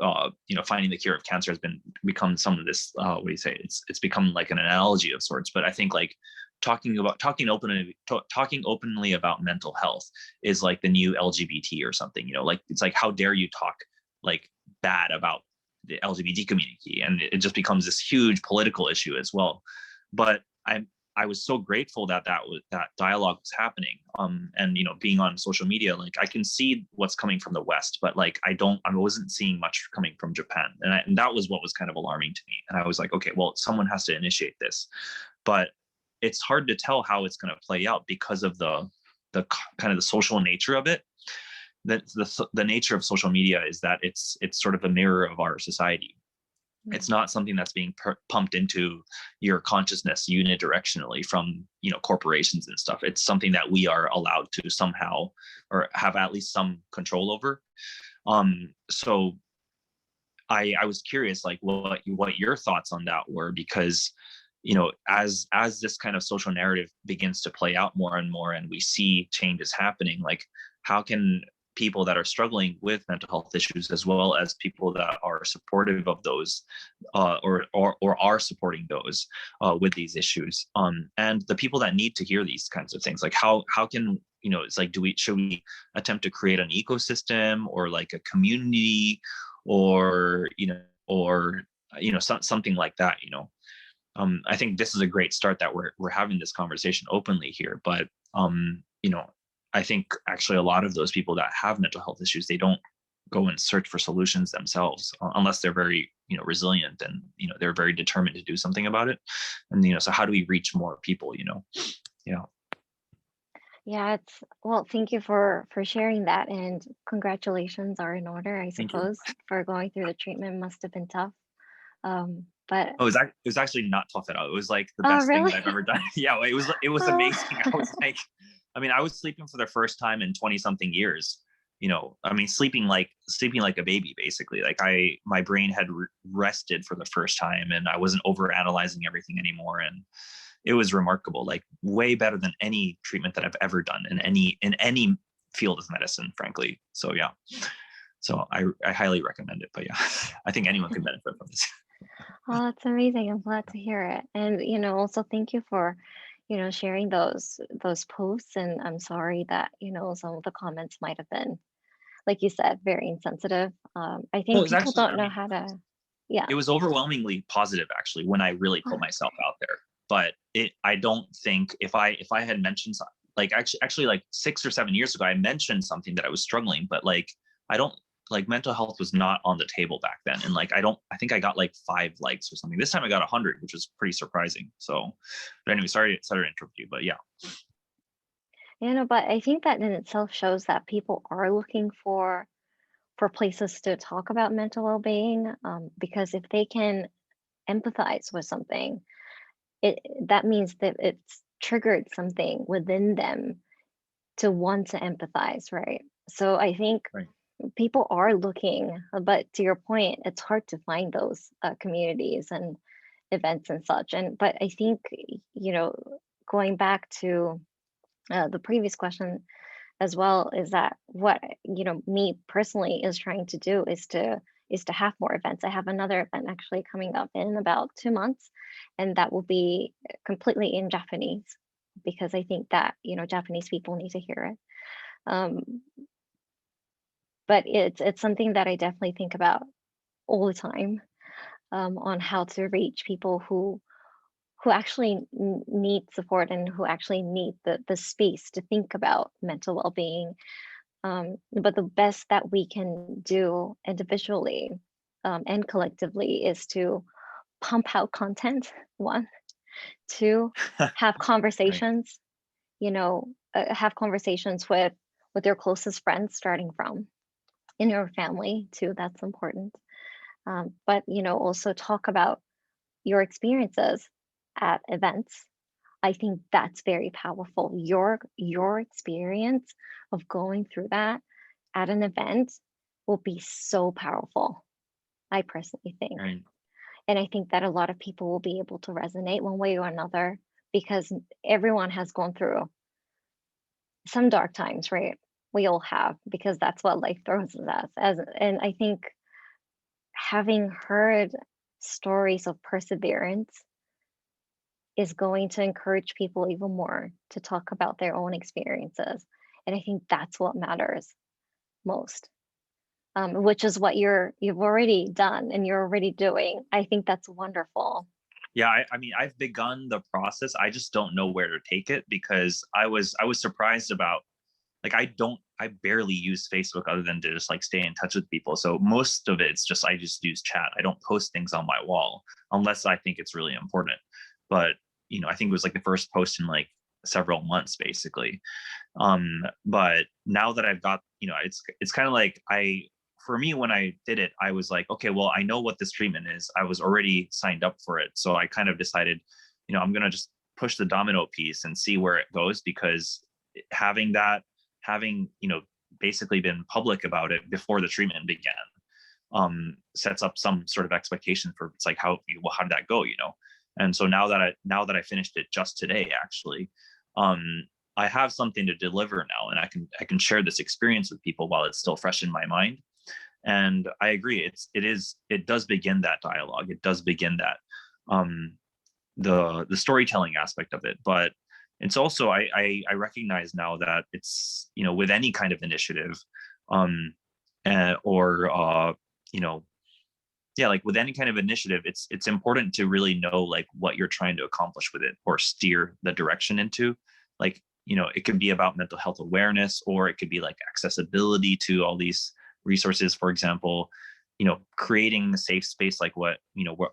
finding the cure of cancer has become some of this, what do you say? It's become like an analogy of sorts. But I think like talking openly about mental health is like the new LGBT or something, like it's like, how dare you talk like bad about the LGBT community? And it just becomes this huge political issue as well. But I was so grateful that dialogue was happening. And being on social media, like I can see what's coming from the West, but like I wasn't seeing much coming from Japan, and that was what was kind of alarming to me. And I was like, okay, well, someone has to initiate this, but it's hard to tell how it's going to play out because of the kind of the social nature of it. That the nature of social media is that it's sort of a mirror of our society. It's not something that's being pumped into your consciousness unidirectionally from corporations and stuff. It's something that we are allowed to somehow, or have at least some control over. So I was curious, like what your thoughts on that were, because as this kind of social narrative begins to play out more and more, and we see changes happening, like how can people that are struggling with mental health issues, as well as people that are supportive of those, or are supporting those with these issues, and the people that need to hear these kinds of things, like how can it's like, should we attempt to create an ecosystem, or like a community, or something like that. I think this is a great start that we're having this conversation openly here, but I think actually a lot of those people that have mental health issues, they don't go and search for solutions themselves, unless they're very resilient, and they're very determined to do something about it. And so how do we reach more people? Yeah. Yeah, well, thank you for sharing that, and congratulations are in order, I Thank you. suppose, for going through the treatment. Must have been tough. But Oh, it was actually not tough at all. It was like the oh, best thing really? that I've ever done. Yeah, it was Oh. amazing. I was like, I was sleeping for the first time in 20 something years. Sleeping like a baby, basically. Like my brain had rested for the first time, and I wasn't over analyzing everything anymore. And it was remarkable, like way better than any treatment that I've ever done in any field of medicine, frankly. So yeah, so I highly recommend it. But yeah, I think anyone can benefit from this. Oh, that's amazing. I'm glad to hear it. And also thank you for, sharing those posts. And I'm sorry that, some of the comments might have been, like you said, very insensitive. I Well, think it was people actually, don't know how to, yeah. it was overwhelmingly positive, actually, when I really put myself out there. But I don't think if I had mentioned, like actually like 6 or 7 years ago, I mentioned something that I was struggling, but like I don't, like, mental health was not on the table back then. And like I think I got like 5 likes or something. This time I got 100, which was pretty surprising. So, but anyway, sorry to interrupt you, but yeah. But I think that in itself shows that people are looking for places to talk about mental well-being, because if they can empathize with something, that means that it's triggered something within them to want to empathize, right? So I think Right. people are looking, but to your point, it's hard to find those communities and events and such. But I think going back to the previous question as well, is that what me personally is trying to do is to have more events. I have another event actually coming up in about 2 months, and that will be completely in Japanese, because I think that Japanese people need to hear it. But it's something that I definitely think about all the time, on how to reach people who actually need support, and who actually need the space to think about mental well-being. But the best that we can do individually, and collectively, is to pump out content. 1, 2, have conversations. Have conversations with your closest friends, starting from in your family too. That's important. But also talk about your experiences at events. I think that's very powerful. Your experience of going through that at an event will be so powerful, I personally think. Right. And I think that a lot of people will be able to resonate one way or another, because everyone has gone through some dark times, right? We all have, because that's what life throws at us. And I think having heard stories of perseverance is going to encourage people even more to talk about their own experiences. And I think that's what matters most, which is what you've already done and you're already doing. I think that's wonderful. Yeah, I've begun the process. I just don't know where to take it, because I was surprised about, like, I barely use Facebook other than to just like stay in touch with people. So most of it's just, I just use chat. I don't post things on my wall unless I think it's really important. But I think it was like the first post in like several months, basically. But now that I've got, it's kind of like, for me, when I did it, I was like, okay, well, I know what this treatment is. I was already signed up for it. So I kind of decided, I'm going to just push the domino piece and see where it goes, because having basically been public about it before the treatment began, sets up some sort of expectation for, it's like, how did that go, And so now that I finished it just today, actually, I have something to deliver now, and I can share this experience with people while it's still fresh in my mind. And I agree, it does begin that dialogue. It does begin that the storytelling aspect of it. But it's also, I recognize now that it's, with any kind of initiative, like with any kind of initiative, it's important to really know like what you're trying to accomplish with it, or steer the direction into. Like, it could be about mental health awareness, or it could be like accessibility to all these resources, for example, creating a safe space, like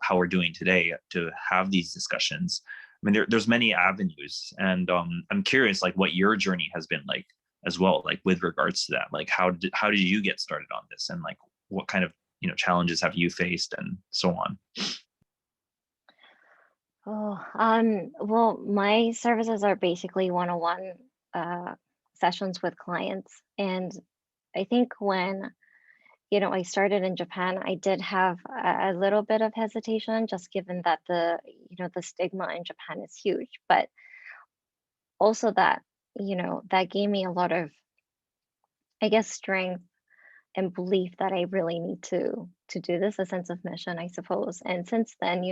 how we're doing today, to have these discussions. I mean, there's many avenues, and I'm curious, like, what your journey has been like as well, like with regards to that. Like, how did you get started on this, and like what kind of challenges have you faced, and so on? Well, my services are basically one-on-one sessions with clients, and I think when I started in Japan, I did have a little bit of hesitation, just given that the stigma in Japan is huge, but also that that gave me a lot of, I guess, strength and belief that I really need to do this, a sense of mission, I suppose. And since then,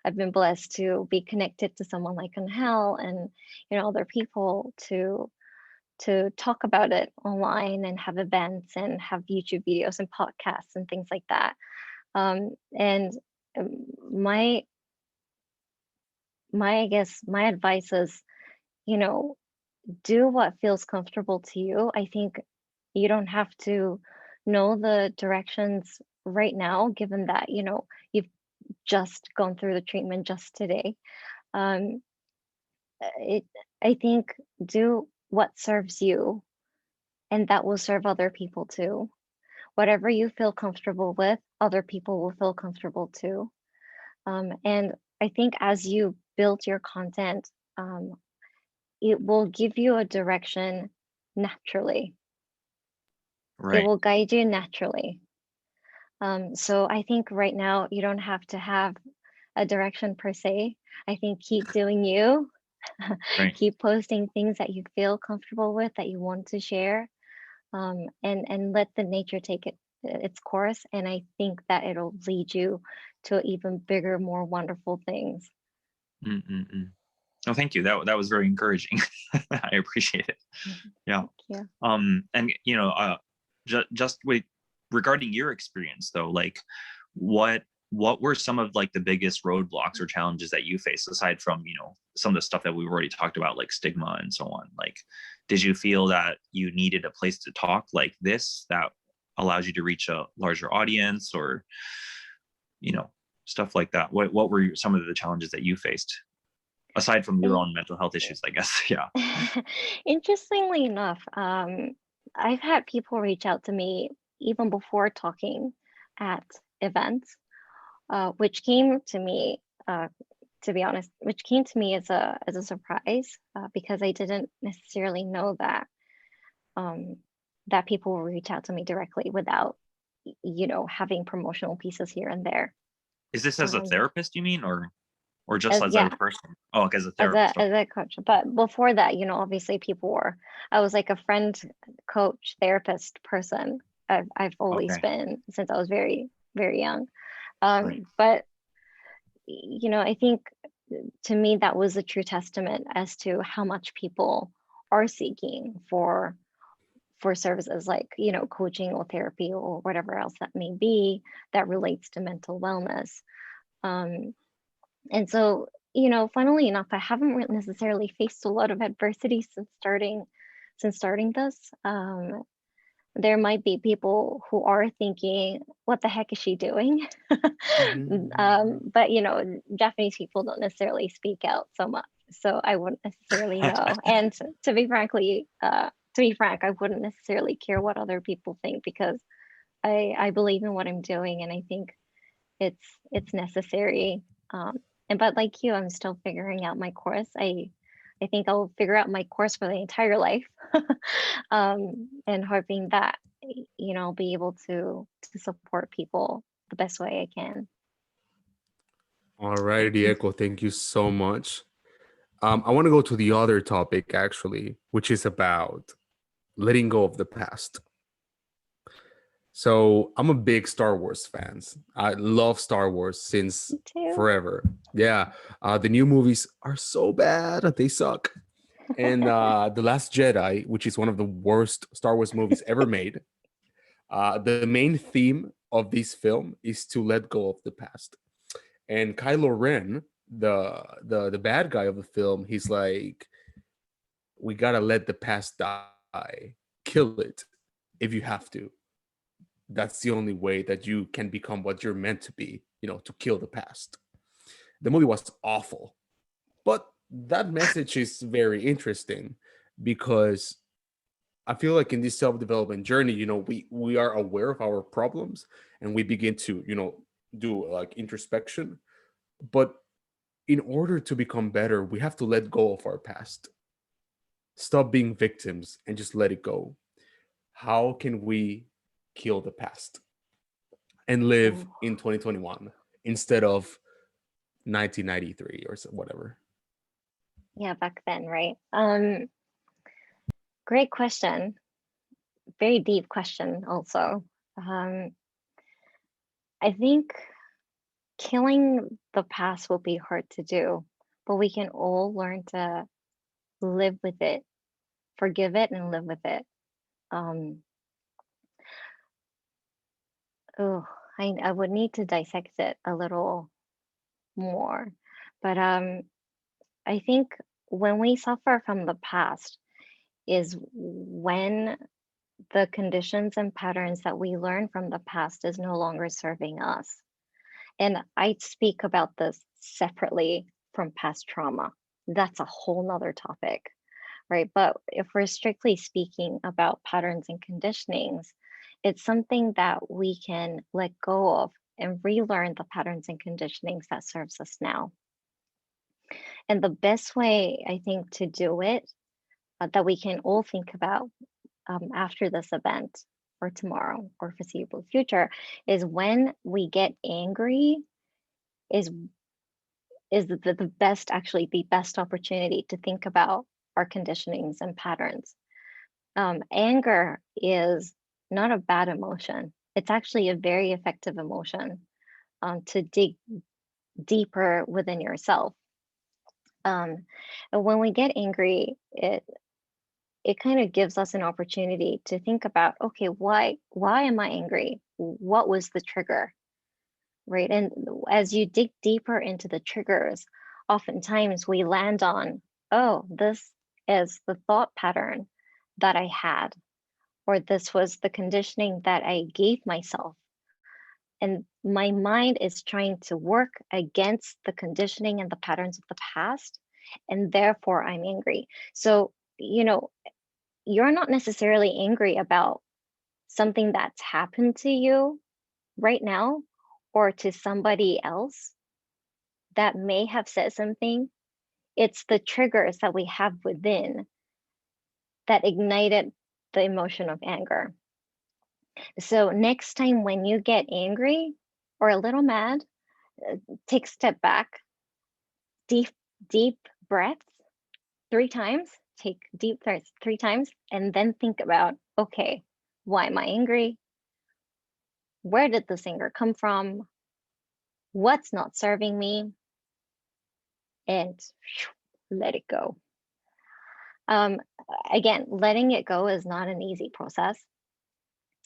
I've been blessed to be connected to someone like Angel and other people to talk about it online, and have events, and have YouTube videos and podcasts and things like that. And my I guess my advice is, do what feels comfortable to you. I think you don't have to know the directions right now, given that you've just gone through the treatment just today. I think do what serves you, and that will serve other people too. Whatever you feel comfortable with, other people will feel comfortable too. And I think as you build your content, it will give you a direction naturally. Right. It will guide you naturally. So I think right now you don't have to have a direction per se. I think keep doing you. Right. Keep posting things that you feel comfortable with, that you want to share, and let the nature take its course. And I think that it'll lead you to even bigger, more wonderful things. Oh, thank you. That was very encouraging. I appreciate it. Yeah. Thank you. And just regarding your experience though, like what were some of like the biggest roadblocks or challenges that you faced, aside from some of the stuff that we've already talked about, like stigma and so on? Like, did you feel that you needed a place to talk like this that allows you to reach a larger audience, or stuff like that? What were some of the challenges that you faced, aside from your own mental health issues, I guess? Yeah. Interestingly enough, I've had people reach out to me even before talking at events, which came to me, to be honest, as a surprise, because I didn't necessarily know that that people will reach out to me directly without having promotional pieces here and there. Is this as a therapist, you mean, or just as yeah, a person? Oh, as a as therapist. a coach. But before that, obviously people were, I was like a friend, coach, therapist person. I've always Okay. been since I was very, very young. Right. But I think to me that was a true testament as to how much people are seeking for services like coaching or therapy or whatever else that may be that relates to mental wellness. And so funnily enough, I haven't really necessarily faced a lot of adversity since starting this. There might be people who are thinking, what the heck is she doing? But Japanese people don't necessarily speak out so much, so I wouldn't necessarily know. And to be frank, I wouldn't necessarily care what other people think, because I believe in what I'm doing, and I think it's necessary. But like you, I'm still figuring out my course. I I think I'll figure out my course for the entire life, and hoping that, you know, be able to support people the best way I can. All right, Rieko, thank you so much. I want to go to the other topic actually, which is about letting go of the past. So I'm a big Star Wars fan. I love Star Wars since forever. Yeah, the new movies are so bad; they suck. And the Last Jedi, which is one of the worst Star Wars movies ever made, the main theme of this film is to let go of the past. And Kylo Ren, the bad guy of the film, he's like, we gotta let the past die, kill it if you have to. That's the only way that you can become what you're meant to be, you know, to kill the past. The movie was awful, but that message is very interesting because I feel like in this self-development journey, you know, we are aware of our problems and we begin to, you know, do like introspection. But in order to become better, we have to let go of our past. Stop being victims and just let it go. How can we kill the past and live in 2021 instead of 1993 or whatever? Yeah, back then, right? Great question. Very deep question also. I think killing the past will be hard to do, but we can all learn to live with it, forgive it, and live with it. I would need to dissect it a little more, but I think when we suffer from the past is when the conditions and patterns that we learn from the past is no longer serving us. And I speak about this separately from past trauma. That's a whole nother topic, right? But if we're strictly speaking about patterns and conditionings, it's something that we can let go of and relearn the patterns and conditionings that serves us now. And the best way, I think, to do it, that we can all think about after this event or tomorrow or foreseeable future, is when we get angry is the best, actually the best opportunity to think about our conditionings and patterns. Anger is not a bad emotion. It's actually a very effective emotion to dig deeper within yourself. And when we get angry, it kind of gives us an opportunity to think about, okay, why am I angry? What was the trigger? Right. And as you dig deeper into the triggers, oftentimes we land on, oh, this is the thought pattern that I had, or this was the conditioning that I gave myself. And my mind is trying to work against the conditioning and the patterns of the past, and therefore I'm angry. So, you know, you're not necessarily angry about something that's happened to you right now or to somebody else that may have said something. It's the triggers that we have within that ignited the emotion of anger. So next time when you get angry or a little mad, take a step back, deep breaths 3 times, take deep breaths 3 times, and then think about, okay, why am I angry? Where did this anger come from? What's not serving me? And let it go. Again, letting it go is not an easy process.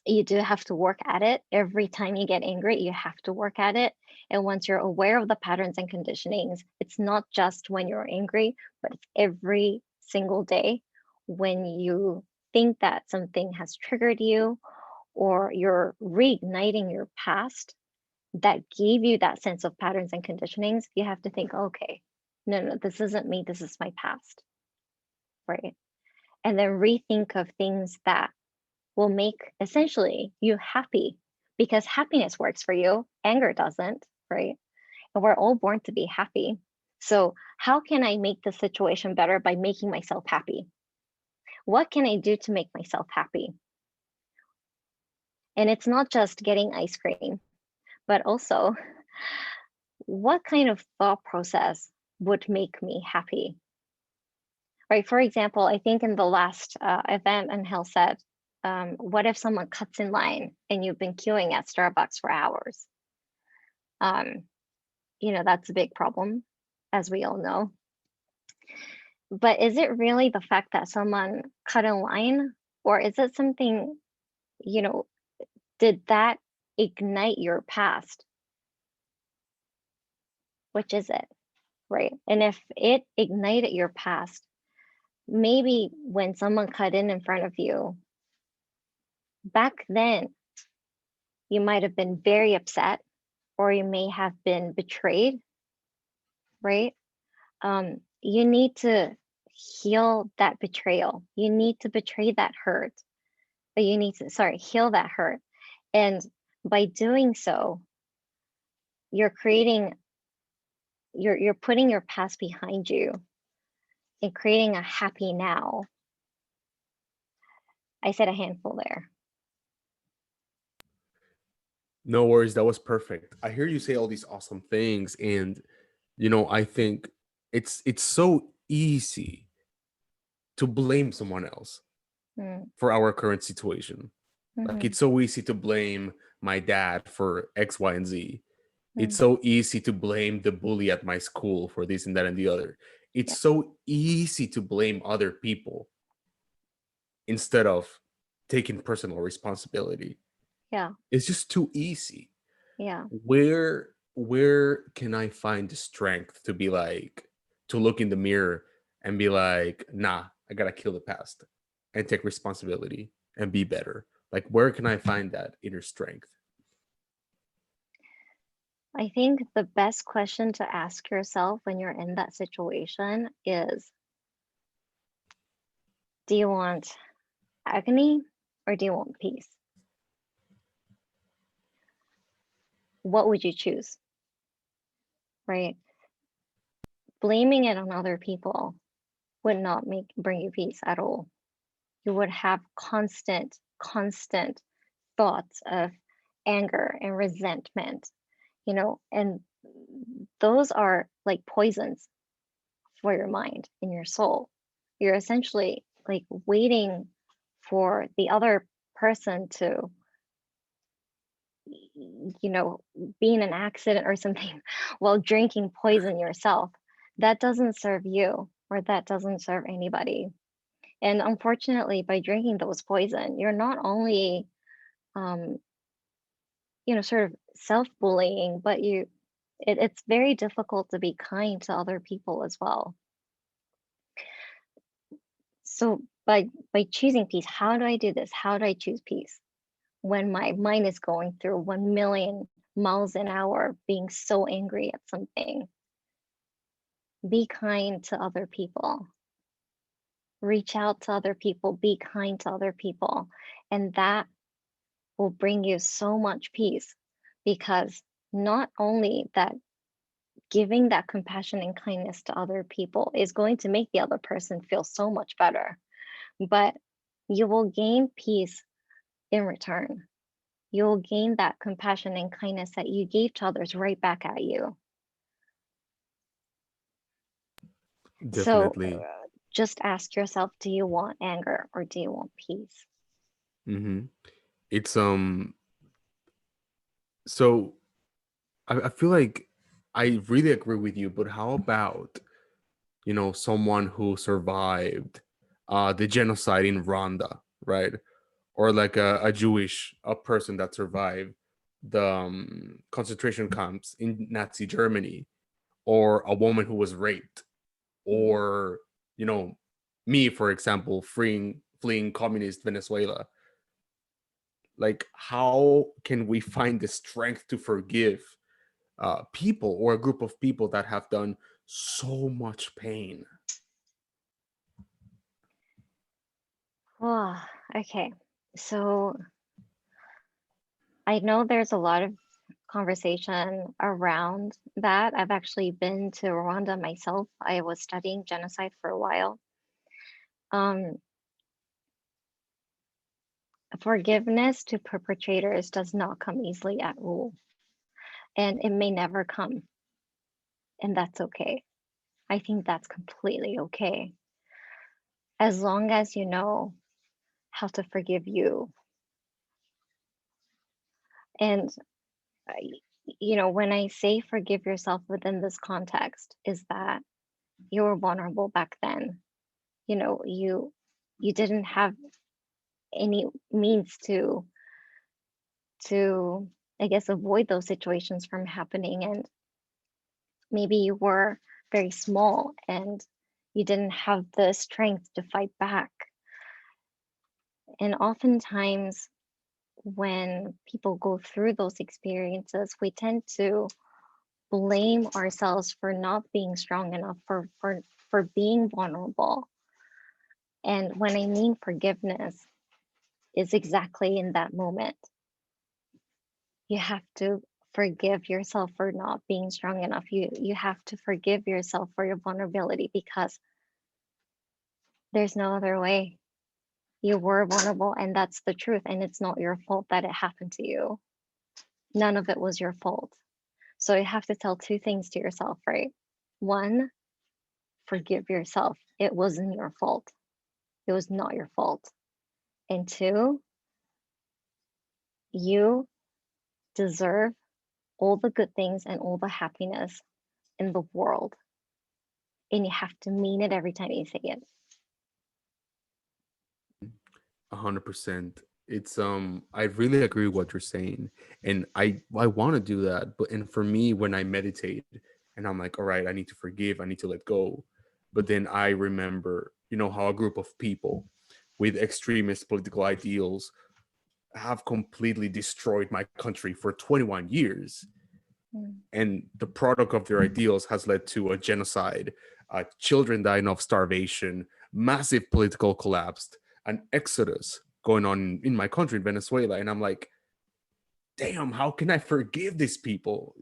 You do have to work at it. Every time you get angry, you have to work at it. And once you're aware of the patterns and conditionings, it's not just when you're angry, but it's every single day when you think that something has triggered you or you're reigniting your past that gave you that sense of patterns and conditionings. You have to think, okay, no, this isn't me, this is my past, right? And then rethink of things that will make essentially you happy, because happiness works for you, anger doesn't, right? And we're all born to be happy. So how can I make the situation better by making myself happy? What can I do to make myself happy? And it's not just getting ice cream, but also what kind of thought process would make me happy? Right. For example, I think in the last event, Angel said, what if someone cuts in line and you've been queuing at Starbucks for hours? You know, that's a big problem, as we all know. But is it really the fact that someone cut in line, or is it something, you know, did that ignite your past? Which is it, right? And if it ignited your past, maybe when someone cut in front of you, back then, you might have been very upset, or you may have been betrayed, right? You need to heal that betrayal. You need to betray that hurt, but you need to, heal that hurt. And by doing so, you're creating, you're putting your past behind you and creating a happy now. I said a handful there. No worries, that was perfect. I hear you say all these awesome things, and you know, I think it's so easy to blame someone else for our current situation. Like, it's so easy to blame my dad for X, Y, and Z. It's so easy to blame the bully at my school for this and that and the other. It's so easy to blame other people instead of taking personal responsibility. Yeah. It's just too easy. Yeah. Where can I find the strength to be like, to look in the mirror and be like, nah, I gotta kill the past and take responsibility and be better? Like, where can I find that inner strength? I think the best question to ask yourself when you're in that situation is, do you want agony or do you want peace? What would you choose? Right? Blaming it on other people would not bring you peace at all. You would have constant thoughts of anger and resentment, you know, and those are like poisons for your mind and your soul. You're essentially like waiting for the other person to, you know, be in an accident or something while drinking poison yourself. That doesn't serve you, or that doesn't serve anybody. And unfortunately, by drinking those poison, you're not only, you know, sort of self-bullying, but it's very difficult to be kind to other people as well. So by choosing peace, how do I do this? How do I choose peace when my mind is going through 1 million miles an hour, being so angry at something? Be kind to other people. Reach out to other people. Be kind to other people. And that will bring you so much peace, because not only that giving that compassion and kindness to other people is going to make the other person feel so much better, but you will gain peace in return. You will gain that compassion and kindness that you gave to others right back at you. Definitely. So just ask yourself, do you want anger or do you want peace? It's so I feel like I really agree with you, but how about, you know, someone who survived the genocide in Rwanda, right? Or like a Jewish person that survived the concentration camps in Nazi Germany, or a woman who was raped, or, you know, me, for example, fleeing communist Venezuela. Like, how can we find the strength to forgive people or a group of people that have done so much pain? Oh, okay. So I know there's a lot of conversation around that. I've actually been to Rwanda myself. I was studying genocide for a while. Forgiveness to perpetrators does not come easily at all, and it may never come, and that's okay. I think that's completely okay, as long as you know how to forgive you. And you know, when I say forgive yourself within this context, is that you were vulnerable back then. You know, you didn't have any means to I guess avoid those situations from happening, and maybe you were very small and you didn't have the strength to fight back. And oftentimes when people go through those experiences, we tend to blame ourselves for not being strong enough, for being vulnerable. And when I mean forgiveness, is exactly in that moment. You have to forgive yourself for not being strong enough. You have to forgive yourself for your vulnerability, because there's no other way. You were vulnerable, and that's the truth, and it's not your fault that it happened to you. None of it was your fault. So you have to tell two things to yourself, right? One, forgive yourself. It wasn't your fault. It was not your fault. And two, you deserve all the good things and all the happiness in the world. And you have to mean it every time you say it. 100%. It's I really agree with what you're saying, and I want to do that, but and for me, when I meditate and I'm like, all right, I need to forgive, I need to let go, but then I remember, you know, how a group of people with extremist political ideals have completely destroyed my country for 21 years, and the product of their ideals has led to a genocide, children dying of starvation, massive political collapse, an exodus going on in my country, in Venezuela. And I'm like, damn, how can I forgive these people?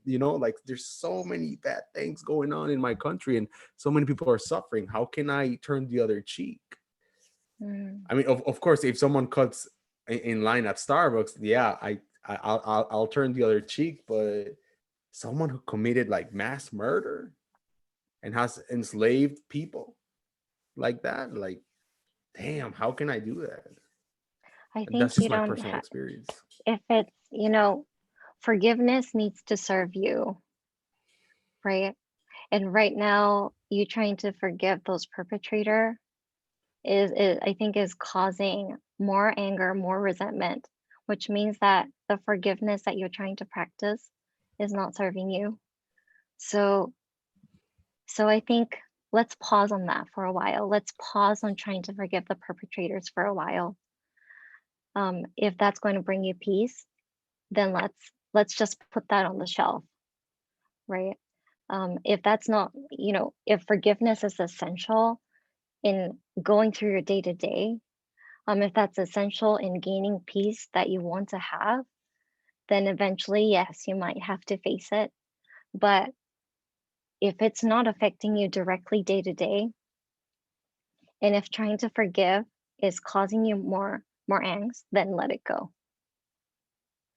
You know, like there's so many bad things going on in my country and so many people are suffering. How can I turn the other cheek? I mean, of course, if someone cuts in line at Starbucks, yeah, I'll turn the other cheek. But someone who committed like mass murder and has enslaved people like that, like, damn, how can I do that? I And think that's you just my don't personal experience. if it's, you know, forgiveness needs to serve you, right? And right now, you trying to forgive those perpetrator is I think is causing more anger, more resentment, which means that the forgiveness that you're trying to practice is not serving you. So I think let's pause on that for a while. Let's pause on trying to forgive the perpetrators for a while. If that's going to bring you peace, then let's just put that on the shelf, right? If that's not, you know, if forgiveness is essential in going through your day to day, if that's essential in gaining peace that you want to have, then eventually, yes, you might have to face it. But if it's not affecting you directly day to day, and if trying to forgive is causing you more angst, then let it go.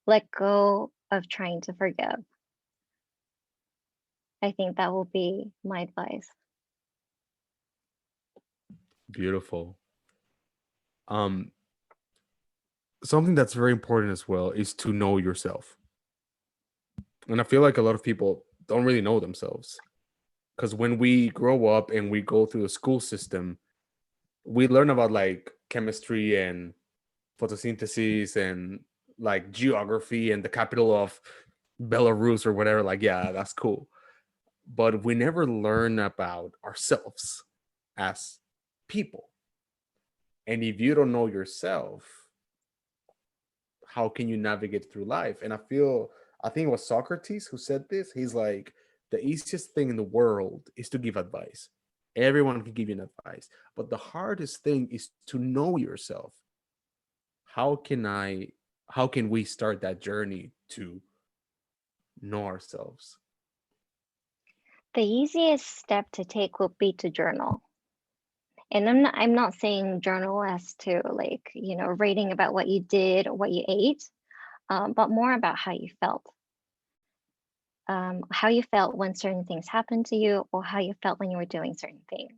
Let go of trying to forgive. I think that will be my advice. Beautiful. Something that's very important as well is to know yourself. And I feel like a lot of people don't really know themselves. Because when we grow up and we go through the school system, we learn about like chemistry and photosynthesis and like geography and the capital of Belarus or whatever. Like, yeah, that's cool. But we never learn about ourselves as people. And if you don't know yourself, how can you navigate through life? And I think it was Socrates who said this. He's like, the easiest thing in the world is to give advice. Everyone can give you an advice. But the hardest thing is to know yourself. How can we start that journey to know ourselves? The easiest step to take would be to journal. And I'm not saying journal as to like, you know, writing about what you did or what you ate, but more about how you felt. How you felt when certain things happened to you, or how you felt when you were doing certain things.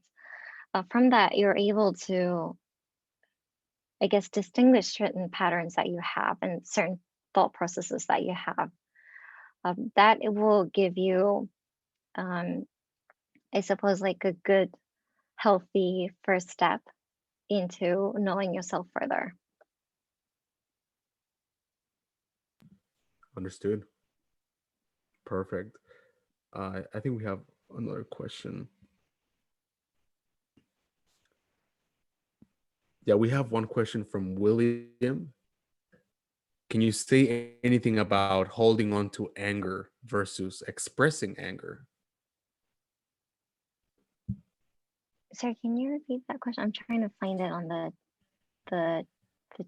From that, you're able to, I guess, distinguish certain patterns that you have and certain thought processes that you have. That it will give you, I suppose, like a good, healthy first step into knowing yourself further. Understood. Perfect. I think we have another question. Yeah, we have one question from William. Can you say anything about holding on to anger versus expressing anger? Sorry, can you repeat that question? I'm trying to find it on the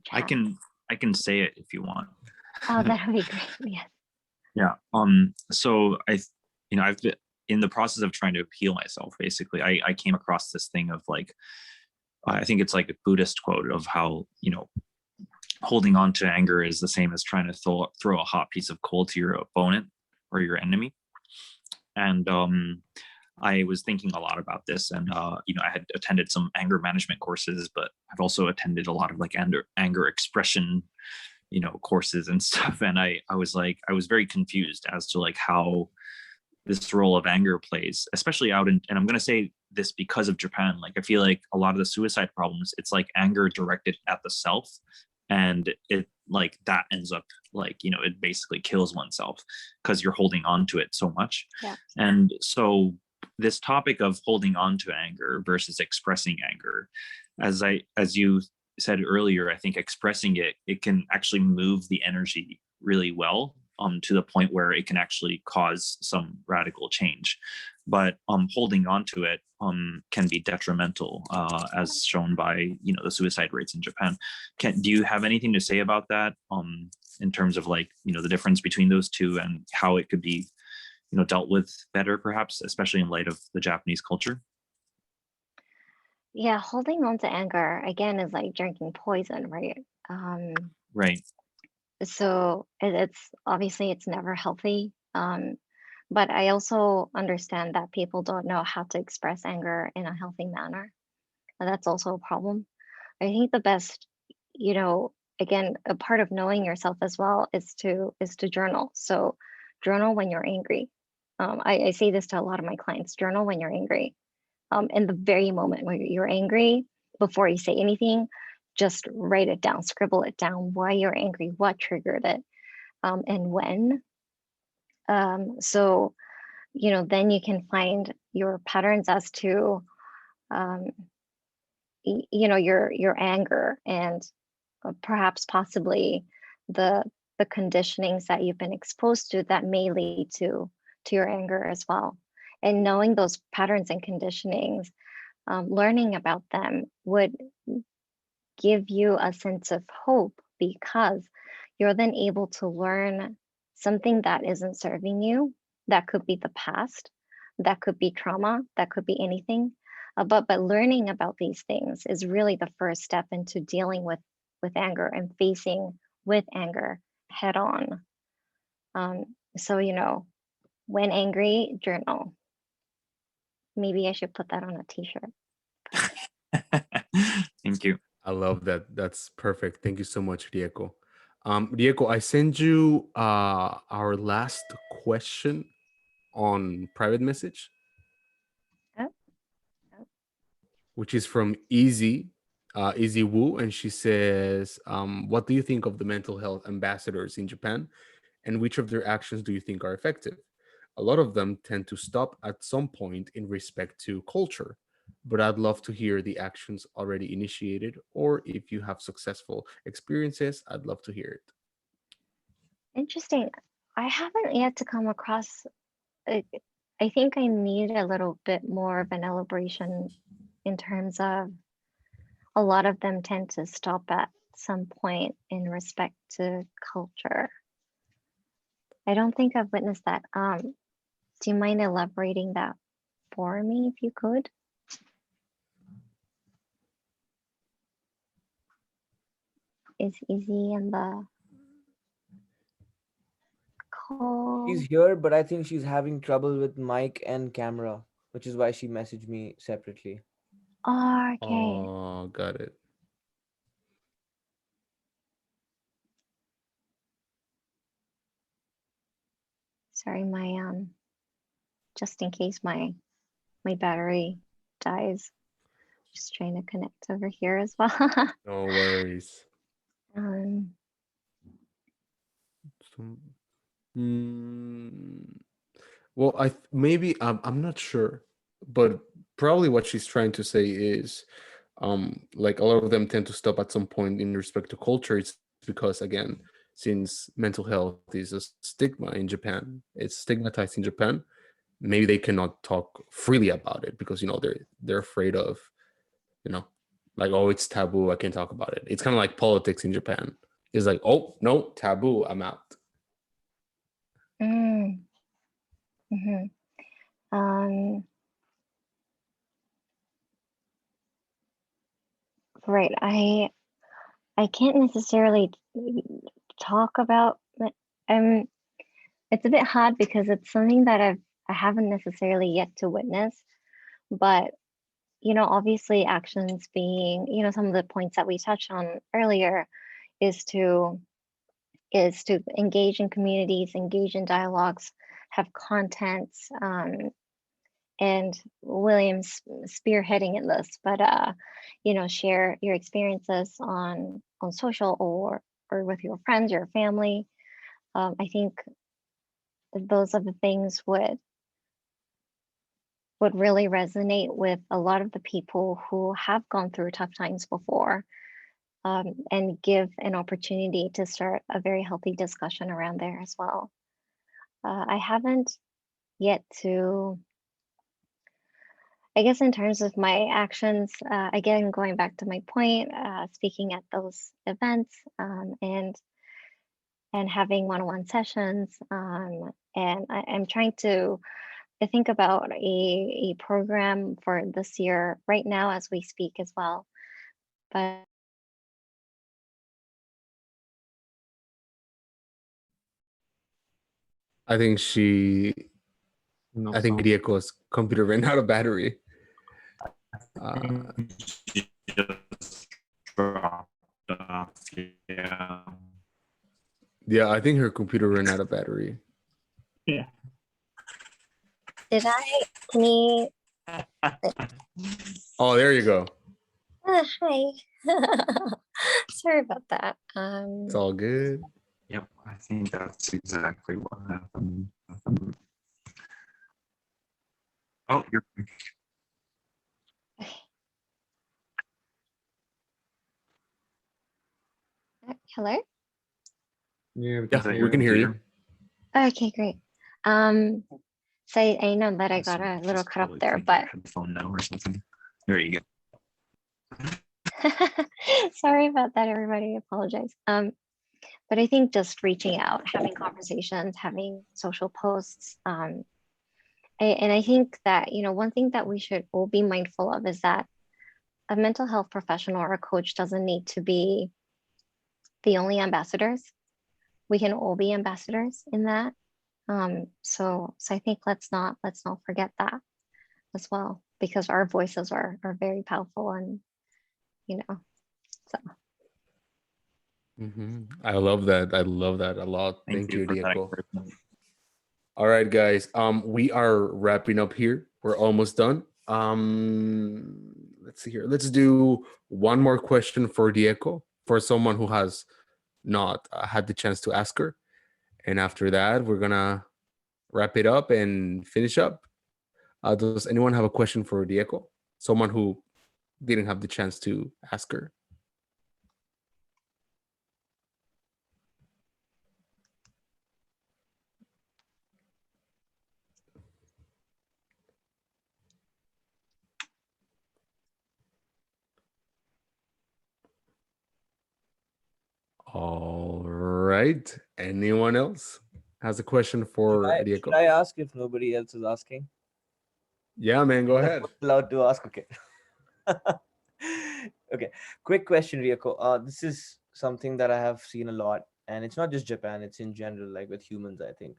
chat. I can say it if you want. Oh, that would be great. Yes. Yeah. So I've been in the process of trying to heal myself. Basically, I came across this thing of like, I think it's like a Buddhist quote of how, holding on to anger is the same as trying to throw a hot piece of coal to your opponent or your enemy. And I was thinking a lot about this, and I had attended some anger management courses, but I've also attended a lot of like anger expression, courses and stuff. And I was very confused as to like how this role of anger plays, especially and I'm going to say this because of Japan. Like, I feel like a lot of the suicide problems, it's like anger directed at the self, and it like that ends up like, it basically kills oneself because you're holding on to it so much. Yeah. And so this topic of holding on to anger versus expressing anger, as you said earlier, I think expressing it can actually move the energy really well, to the point where it can actually cause some radical change. But holding on to it can be detrimental, as shown by the suicide rates in Japan. Do you have anything to say about that, in terms of like the difference between those two and how it could be dealt with better, perhaps, especially in light of the Japanese culture? Yeah, holding on to anger again is like drinking poison, right? Right. So it's obviously it's never healthy. But I also understand that people don't know how to express anger in a healthy manner. And that's also a problem. I think the best, again, a part of knowing yourself as well is to journal. So journal when you're angry. I say this to a lot of my clients: journal when you're angry. In the very moment where you're angry, before you say anything, just write it down, scribble it down, why you're angry, what triggered it, and when. So, then you can find your patterns as to, your anger, and perhaps possibly the conditionings that you've been exposed to that may lead to your anger as well. And knowing those patterns and conditionings, learning about them would give you a sense of hope, because you're then able to learn something that isn't serving you. That could be the past, that could be trauma, that could be anything. But learning about these things is really the first step into dealing with anger and facing with anger head on. So, when angry, journal. Maybe I should put that on a t-shirt. Thank you. I love that. That's perfect. Thank you so much, Rieko. Rieko, I send you our last question on private message, Oh. which is from Easy Wu, and she says, "What do you think of the mental health ambassadors in Japan, and which of their actions do you think are effective? A lot of them tend to stop at some point in respect to culture, but I'd love to hear the actions already initiated, or if you have successful experiences, I'd love to hear it." Interesting. I haven't yet to come across. I think I need a little bit more of an elaboration in terms of a lot of them tend to stop at some point in respect to culture. I don't think I've witnessed that. Do you mind elaborating that for me if you could? Is Izzy in the call? She's here, but I think she's having trouble with mic and camera, which is why she messaged me separately. Oh, okay. Oh, got it. Sorry, just in case my battery dies. Just trying to connect over here as well. No worries. um, Well, maybe I'm not sure, but probably what she's trying to say is, like a lot of them tend to stop at some point in respect to culture. It's because again, since mental health is a stigma in Japan, it's stigmatized in Japan. Maybe they cannot talk freely about it because they're afraid of, like, oh, it's taboo. I can't talk about it. It's kind of like politics in Japan. It's like, oh no, taboo. I'm out. mm, mhm. Right. I can't necessarily talk about. It's a bit hard because it's something that I haven't necessarily yet to witness, but obviously actions being, some of the points that we touched on earlier is to engage in communities, engage in dialogues, have contents, and William's spearheading in this, but share your experiences on social or with your friends, your family. I think those are the things would really resonate with a lot of the people who have gone through tough times before, and give an opportunity to start a very healthy discussion around there as well. I haven't yet to, I guess, in terms of my actions, again, going back to my point, speaking at those events, and having one-on-one sessions, and I'm trying to think about a program for this year right now as we speak as well. But I think No I think sound. Rieko's computer ran out of battery. Yeah, I think her computer ran out of battery. Yeah. can you? Oh, there you go. Hi. Sorry about that. It's all good. Yep, I think that's exactly what happened. Oh, you're Hello? Yeah, Yeah, we can hear you. Okay, great. So I know that I got a little cut up there, but headphone now or something. There you go. sorry about that, everybody. I apologize. But I think just reaching out, having conversations, having social posts, and I think that one thing that we should all be mindful of is that a mental health professional or a coach doesn't need to be the only ambassadors. We can all be ambassadors in that. So I think let's not forget that as well, because our voices are very powerful, and so. I love that. I love that a lot. Thank you, for that Rieko. encouragement. All right, guys. We are wrapping up here. We're almost done. Let's see here. Let's do one more question for Rieko, for someone who has not had the chance to ask her. And after that, we're gonna wrap it up and finish up. Does anyone have a question for Rieko? Someone who didn't have the chance to ask her. All right. Anyone else? has a question Should for should Rieko. I ask if nobody else is asking? Yeah, man, go Am I ahead. allowed to ask? Okay. Okay. Quick question, Rieko. This is something that I have seen a lot, and it's not just Japan, it's in general, like with humans, I think.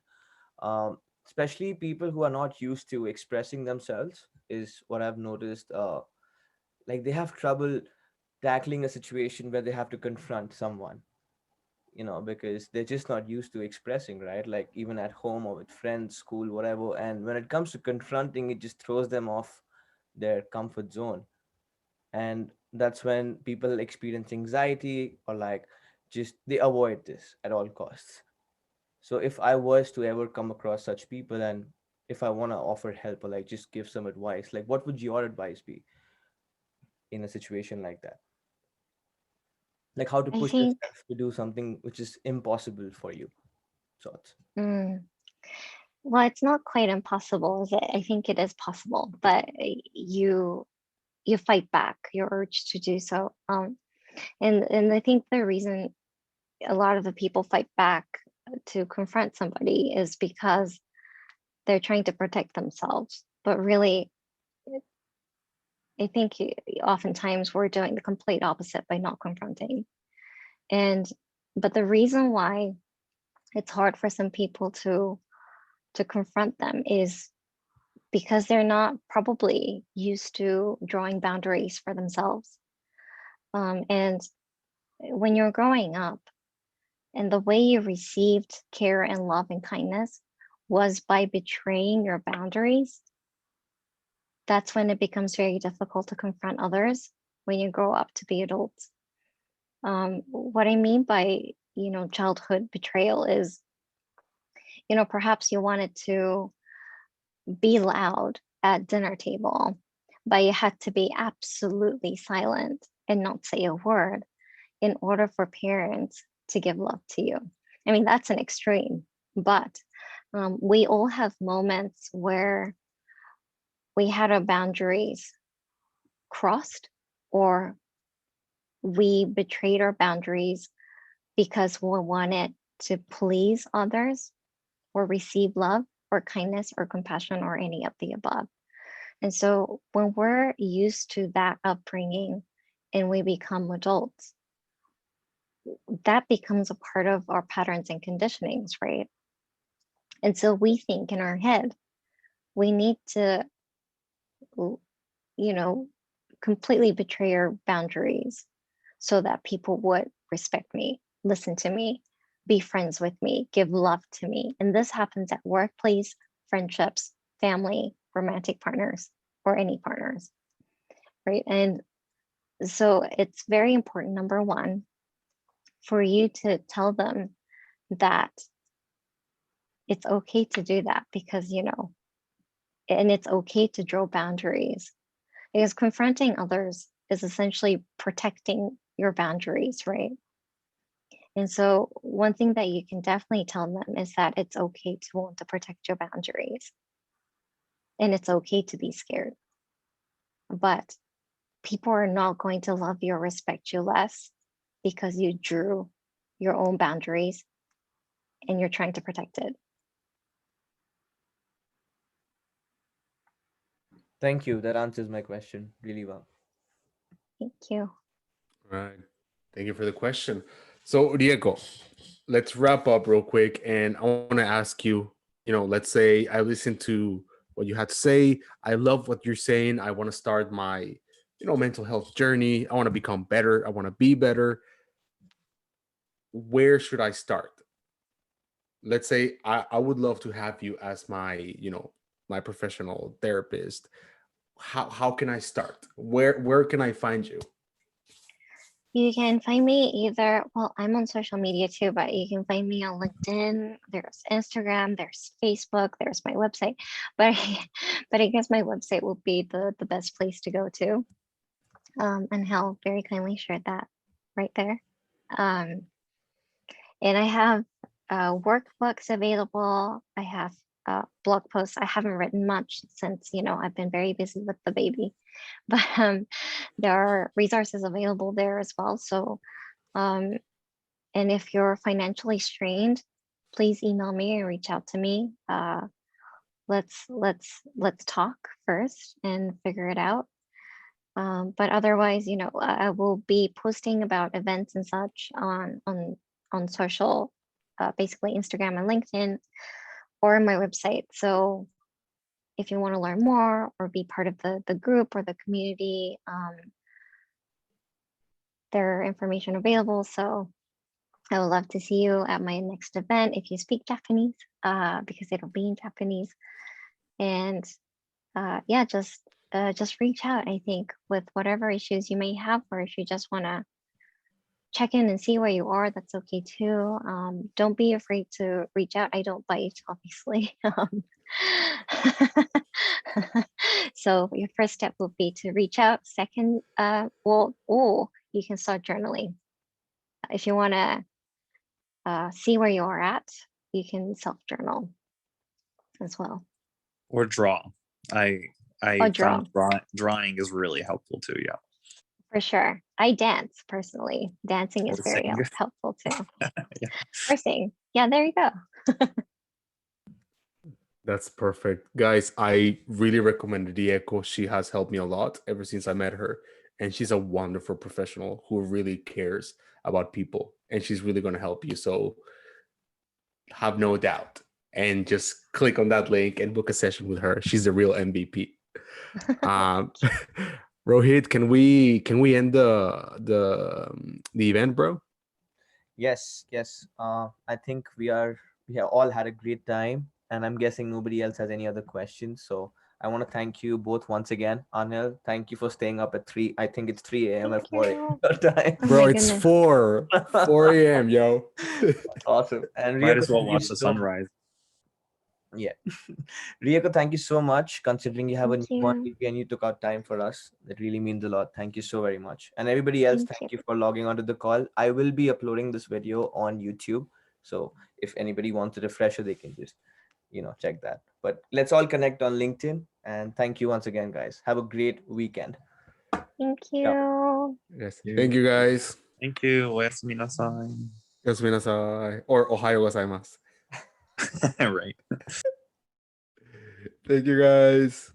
Especially people who are not used to expressing themselves is what I've noticed. Like they have trouble tackling a situation where they have to confront someone, because they're just not used to expressing, right? Like even at home or with friends, school, whatever. And when it comes to confronting, it just throws them off their comfort zone. And that's when people experience anxiety, or like just they avoid this at all costs. So if I was to ever come across such people, and if I want to offer help or like just give some advice, like what would your advice be in a situation like that? Like how to I push think, yourself to do something which is impossible for you. Thoughts? mm, well, it's not quite impossible, is it? I think it is possible, but you fight back your urge to do so. And I think the reason a lot of the people fight back to confront somebody is because they're trying to protect themselves. But really, I think oftentimes we're doing the complete opposite by not confronting. But the reason why it's hard for some people to confront them is because they're not probably used to drawing boundaries for themselves. And when you're growing up, and the way you received care and love and kindness was by betraying your boundaries, that's when it becomes very difficult to confront others when you grow up to be adults. What I mean by, childhood betrayal is, perhaps you wanted to be loud at dinner table, but you had to be absolutely silent and not say a word in order for parents to give love to you. I mean, that's an extreme, but we all have moments where we had our boundaries crossed, or we betrayed our boundaries because we wanted to please others or receive love or kindness or compassion or any of the above. And so when we're used to that upbringing and we become adults, that becomes a part of our patterns and conditionings, right? And so we think in our head, we need to, completely betray our boundaries so that people would respect me, listen to me, be friends with me, give love to me. And this happens at workplace, friendships, family, romantic partners, or any partners, right? And so it's very important, number one, for you to tell them that it's okay to do that because, and it's okay to draw boundaries, because confronting others is essentially protecting your boundaries, right? And so one thing that you can definitely tell them is that it's okay to want to protect your boundaries, and it's okay to be scared. But people are not going to love you or respect you less because you drew your own boundaries and you're trying to protect it. Thank you. That answers my question really well. Thank you. Right. Thank you for the question. So, Rieko, let's wrap up real quick. And I want to ask you, let's say I listened to what you had to say. I love what you're saying. I want to start my, mental health journey. I want to become better. I want to be better. Where should I start? Let's say I would love to have you as my professional therapist. How can I start? Where can I find you? You can find me either, well, I'm on social media too, but you can find me on LinkedIn, there's Instagram, there's Facebook, there's my website. But but I guess my website will be the best place to go to. And Hal very kindly shared that right there. And I have workbooks available. I have blog posts. I haven't written much since, I've been very busy with the baby, but there are resources available there as well. So, and if you're financially strained, please email me or reach out to me. Let's talk first and figure it out. But otherwise, you know, I will be posting about events and such on social, basically Instagram and LinkedIn, or my website. So if you want to learn more or be part of the group or the community, there are information available. So I would love to see you at my next event if you speak Japanese, because it'll be in Japanese. And yeah, just reach out, I think, with whatever issues you may have, or if you just want to check in and see where you are, that's okay too. Don't be afraid to reach out. I don't bite, obviously. So your first step will be to reach out. Second, you can start journaling. If you want to see where you are at, you can self-journal as well. Or draw. I Or draw. found drawing is really helpful too. Yeah. For sure. I dance personally. Dancing is Or very sing. helpful too. Yeah. Or sing. Yeah, there you go. That's perfect. Guys, I really recommend Rieko. She has helped me a lot ever since I met her. And she's a wonderful professional who really cares about people. And she's really going to help you. So have no doubt. And just click on that link and book a session with her. She's the real MVP. Rohit, can we end the event, bro? Yes, yes. I think we have all had a great time, and I'm guessing nobody else has any other questions. So I want to thank you both once again. Anil, thank you for staying up at 3. I think it's 3 a.m. Thank at 4 you. a.m. your time. Oh Bro, my it's goodness. 4 a.m., yo. Awesome. And Might Rieko, as well thank you watch the so sunrise. Yeah. Rieko, thank you so much. Considering you have a Thank newborn you. baby and you took out time for us, that really means a lot. Thank you so very much. And everybody else, Thank thank you. you for logging onto the call. I will be uploading this video on YouTube. So if anybody wants a refresher, they can just, check that. But let's all connect on LinkedIn. And thank you once again, guys. Have a great weekend. Thank Ciao. you. Yes. Thank you, guys. Thank you. Oyasumi nasai. Yasumi nasai. Or ohayo gozaimasu. Right. Thank you, guys.